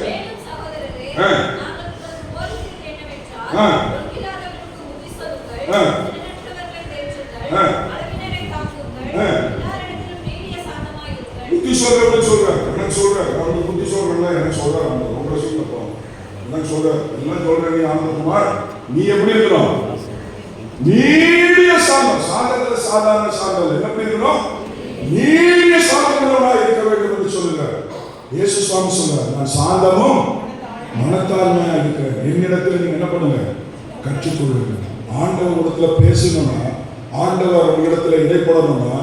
A: புத்தி சொல்றேன் சொல்றேன் எனக்கு சொல்றேன். அவங்க புத்தி சொல்றேன் எனக்கு சொல்றாங்க. உங்களை சொல்லப்போ
B: எல்லாம் சொல்ற நீ ஆனந்தகுமார், நீ எப்படி இருக்கணும்? நீடிய சாந்தம். சாந்தத்துல சாதாரண சாந்தம் இல்லை. எப்படி இருக்கணும்? நீடிய சாந்தமுள்ளவனாய் இருக்க வேண்டும் என்று சொல்லுகிறார். இயேசு சுவாமி சொல்றார், நான் சாந்தமும் மனத்தாழ்மையா இருக்கிறேன். என்னிடத்துல நீங்க என்ன பண்ணுங்க? கற்றுக்கொள்ளுங்க. ஆண்டவர் இடத்துல பேசணும்னா, ஆண்டவர் உங்களிடத்துல இடைப்படணும்னா,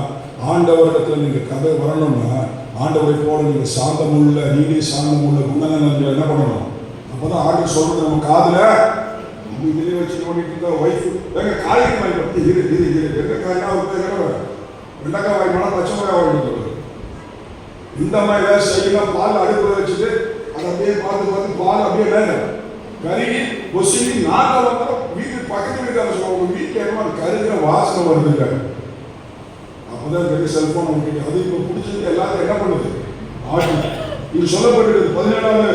B: ஆண்டவரிடத்துல நீங்க கதை வரணும்னா, ஆண்டவரை போல நீங்க சாந்தமுள்ள நீடிய சாந்தமுள்ள குணநலன்களை என்ன பண்ணணும்? அப்பதான் ஆண்டவர் சொல்றது நம்ம காதுல இதுலேயே வச்சு ஓடிட்டு இருக்க ஒய்ஃப் எங்க காய்க்கு வாங்கி பற்றி எங்க காய்னா வெண்டைக்காய் வாங்கி போனால் பச்சை மிளகாய் வாங்கிட்டு இந்த மாதிரி வேலை செய்யலாம். பால் அடுப்பில் வச்சுட்டு அதை அப்படியே பார்த்து பால் அப்படியே வேணும் கருகி கொசுங்கி நாங்கள் வந்தாலும் வீட்டுக்கு பக்கத்து வீட்டுக்கார சொல்லுவாங்க, வீட்டில் என்ன கருகிற வாசனை வருதுங்க. அப்போதான் பெரிய செல்போன் உங்களுக்கு அது இப்போ பிடிச்சது எல்லாத்தையும் என்ன பண்ணுது? ஆட்டு. இது சொல்லப்பட்டிருக்கு 17வது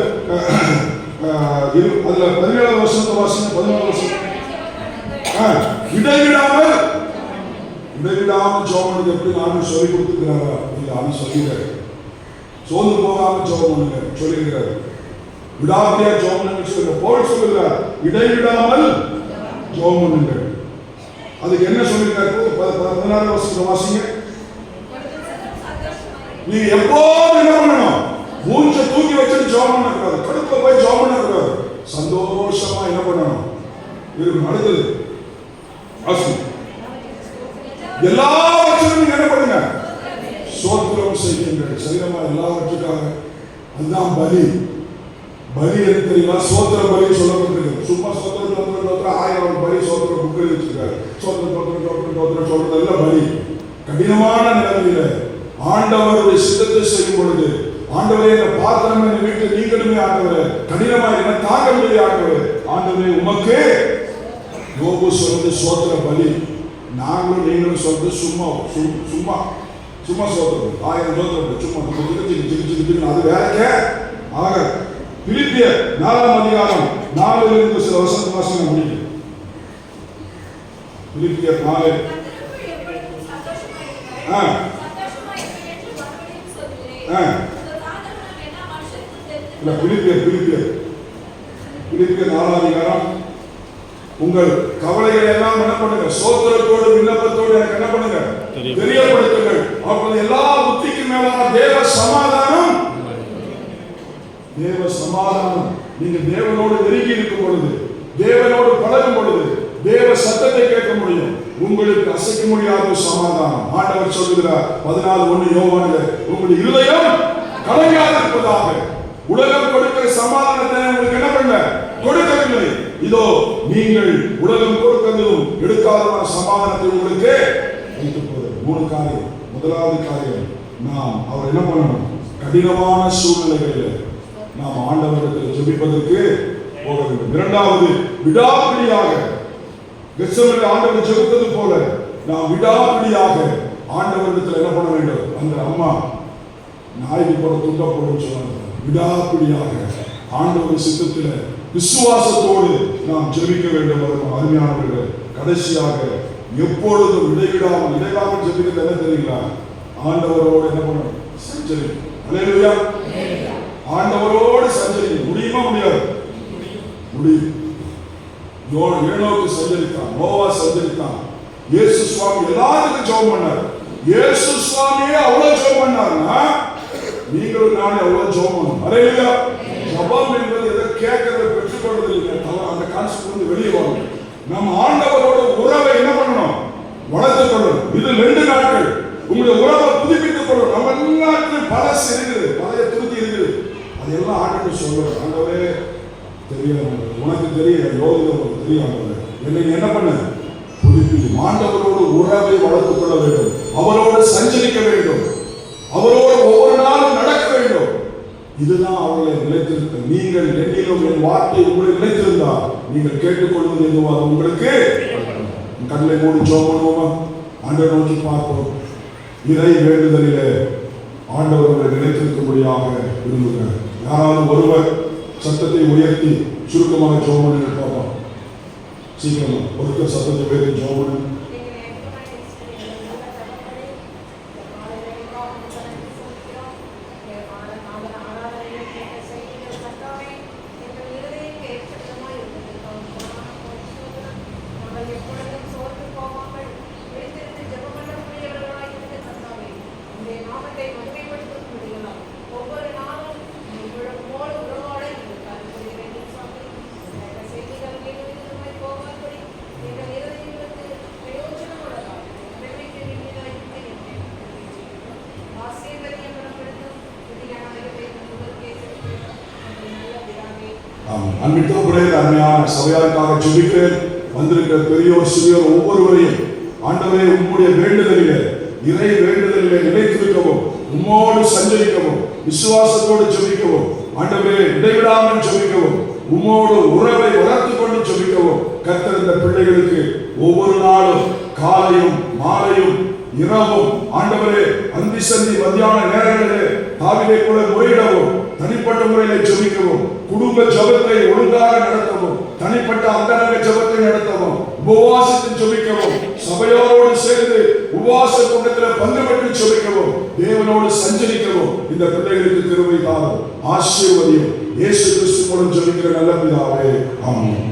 B: அதுல 17வது வருஷத்தை வாசிங்க. 17வது வருஷம் இடைவிடாமல் ஜெபம் பண்ணுங்க. எப்படி நானும் சொல்லி கொடுத்துருக்கிறாரா? இல்லை, அவன் சொல்லிடுறாரு. சோர்ந்து போகாம ஜெபம் பண்ணுங்க சொல்லியிருக்கிறாரு. விடாமையா ஜெபம் பண்ணுங்க சொல்லுங்க. போல் சொல்லுகிறார், இடைவிடாமல் ஜெபம் பண்ணுங்க. அதுக்கு என்ன சொல்லியிருக்காரு? 16வது வருஷத்தை வாசிங்க. நீங்க எப்போதும் என்ன பண்ணணும்? மூஞ்ச தூக்கி வச்சுட்டு ஜெபம் பண்ணக்கூடாது. கடுப்புல போய் ஜெபம் பண்ணக்கூடாது. சந்தோஷமா என்ன பண்ணணும்? இருக்கணும். அடுத்தது எல்லாவற்றையும் நீங்க என்ன பண்ணுங்க? சோத்திரம் செய்யுங்கள். சரீரமா எல்லாவற்றுக்காக. அதுதான் பலி. பலி எது தெரியுமா? சோத்திர பலி சொல்லப்பட்டிருக்கு. சும்மா சோத்திரம் 1000 பலி சோத்திர புக்கில் வச்சிருக்காரு. சோத்திரம் சொல்றதல்ல பலி. கடினமான நிலைமையில ஆண்டவருடைய சித்தத்தை செய்யும் பொழுது, ஆண்டவரே இந்த பாத்திரம் என் வீட்டில் நீங்களுமே ஆண்டவரே கடினமாக என்ன தாங்க முடியாது ஆண்டவரே, ஆண்டவரே உமக்கு யோபு சொல்றது சோத்திர பலி. நாங்களும் நீங்களும் சொல்றது சும்மா சோத்திரம் 1000 சோத்திரம் சும்மா அது வேறக்கே ஆக. பிலிப்பியர் 4ஆம் அதிகாரம் 4லிருந்து சில வசனத்தை வாசிக்க முடியும். பிலிப்பியர் 4 பிலிப்பியர் 4ஆம் அதிகாரம். உங்கள் கவலைகளை எல்லாம் என்ன பண்ணுங்க? சோத்திரத்தோடு விண்ணப்பத்தோடு எனக்கு என்ன பண்ணுங்க? தெரியப்படுத்துங்கள். அப்பொழுது எல்லா புத்திக்கு மேலான தேவ சமாதானம் நீங்க தேவனோடு நெருங்கி இருக்கும் பொழுது, தேவனோடு பழகும் பொழுது, தேவ சத்தத்தை கேட்க முடியும். உங்களுக்கு அசைக்க முடியாத சமாதானம். ஆண்டவர் சொல்லுகிறார் 14:1 யோவானிலே, உங்களுடைய இருதயம் கலங்காதிருப்பதாக. உலகம் கொடுக்கிற சமாதானத்தை உங்களுக்கு என்ன பண்ண கொடுக்கவில்லை. இதோ நீங்கள் உலகம் கொடுக்கிறதும் எடுக்காத சமாதானத்தை உங்களுக்கு வைத்து போகுது. 3 காரியம். முதலாவது காரியம், நாம் அவர் என்ன பண்ணணும்? கடினமான சூழ்நிலைகளில் நாம் ஆண்டவரிடத்தில் ஜெபிப்பதற்கு போக வேண்டும். இரண்டாவது, விடாப்பிடியாக கெத்செமனே ஆண்டவர் ஜெபித்தது போல நாம் விடாப்பிடியாக ஆண்டவரிடத்தில் என்ன பண்ண வேண்டும்? அந்த அம்மா நாய்க்கு போட துண்டா போடும் சொன்னாங்க. விடாப்பிடியாக ஆண்டவர் சித்தத்தில் விசுவாசத்தோடு நாம் ஜெபிக்க வேண்டும். அருமையானவர்கள், கடைசியாக எப்பொழுதும் இடைவிடாமல் ஜெபிக்கிறது என்ன தெரியுங்களா? ஆண்டவரோடு என்ன பண்ணணும்? சஞ்சரி. அல்லேலூயா. ஆண்டவரோடு சஞ்சரி. முடியுமா? முடியாது. முடியும். ஏனோக்கு சஞ்சரித்தான், நோவா சஞ்சரித்தான். இயேசு சுவாமி எல்லாத்துக்கும் ஜெபம் பண்ணார். இயேசு சுவாமியே அவ்வளவு ஜெபம் பண்ணாருன்னா நீங்களும் நானும் எவ்வளவு ஜெபம் பண்ணணும். அல்லேலூயா. ஜெபம் என்பது எதை கேட்கறதை பெற்றுக்கொள்வது இல்லை. அந்த கான்செப்ட் வந்து வெளியே வரணும். நம்ம ஆண்டவரோட உறவை என்ன பண்ணணும்? வளர்த்துக் கொள்ளணும். இது 2 நாட்கள் உங்களுடைய உறவை புதுப்பித்துக் கொள்ளணும். நம்ம எல்லாத்துலையும் பழசு இருக்குது, பழைய துருத்தி இருக்குது. அதெல்லாம் ஆண்டவர் சொல்லுவார். ஆண்டவரே தெரியாது, உனக்கு தெரியும், யோகிதம் தெரியாது. என்னை என்ன பண்ண புதுப்பி ஆண்டவரோடு உறவை வளர்த்துக் கொள்ள வேண்டும். அவரோடு சஞ்சரிக்க வேண்டும். அவரோடு ஒவ்வொரு நாளும் நடக்க வேண்டும். இதுதான் அவர்களை நிலைத்திருக்க. நீங்கள் என்னிலும் என் வார்த்தை உங்களை நிலைத்திருந்தால் நீங்கள் கேட்டுக்கொள்வது எதுவோ அது உங்களுக்கு. கண்ணை மூடி ஜெபம் பண்ணுவோமா? ஆண்டவரை நோக்கி பார்ப்போம். இறை வேண்டுதலிலே ஆண்டவர் உங்களை நிலைத்திருக்கும்படியாக விரும்புகிறார். யாராவது ஒருவர் சத்தத்தை உயர்த்தி சுருக்கமாக ஜெபம் பண்ணி பார்ப்போம். சீக்கிரமா ஒருத்தர் சத்தத்தை உயர்த்தி ஜெபம் பண்ணி.
C: உங்களுடைய நாமத்தை மகிமைப்படுத்தும் முடியலாம். ஒவ்வொரு நாளும் உங்களோடு உறவோட நீங்கள் கருத்துரை வேண்டும் சுவாமி. இந்த செய்திகள் மீது போகாதபடி எங்கள் இருதயங்களுக்கு பிரயோஜனமுள்ளதாக நன்மைக்கு வேண்டியதாக இருக்கிறேன். ஆசீர்வதியை குணப்படுத்தும் புதிய அனைவரை முதல் நல்ல விராமே.
B: அன்பின் தகப்பனே, அருமையான சபையாருக்காக ஜெபிக்கிறேன். வந்திருக்கிற பெரியோர் சிறியோர் ஒவ்வொருவரையும் ஆண்டவரே உம்முடைய வேண்டுதலிலே, இறை வேண்டுதலிலே நிலைத்திருக்கவும், உம்மோடு சஞ்சரிக்கவும், விசுவாசத்தோடு ஜெபிக்கவும், ஆண்டவரே இடைவிடாமல் ஜெபிக்கவும், உம்மோடு உறவை வளர்த்துக் கொண்டு ஜெபிக்கவும் கர்த்தர் இந்த பிள்ளைகளுக்கு ஒவ்வொரு நாளும் காலையும் மாலையும் இரவும் ஆண்டவரே அந்தி சந்தி மத்தியான நேரங்களிலே தாவீதை போல முறையிடவும், தனிப்பட்ட முறையிலே ஜெபிக்கவும், குடும்ப ஜெபத்தை ஒழுங்காக நடத்தவும், தனிப்பட்ட அந்தரங்க ஜெபத்தை நடத்தவும், உபவாசித்து ஜெபிக்கவும், சபையோரோடு சேர்ந்து உபவாச கூட்டத்தில் பங்கு பெற்று ஜெபிக்கவும், தேவனோடு சஞ்சரிக்கவும் இந்த பிள்ளைகளுக்கு கிருபை தாரும், ஆசீர்வதியும். இயேசு கிறிஸ்து மூலம் ஜெபிக்கிற நல்ல பிதாவே, ஆமென்.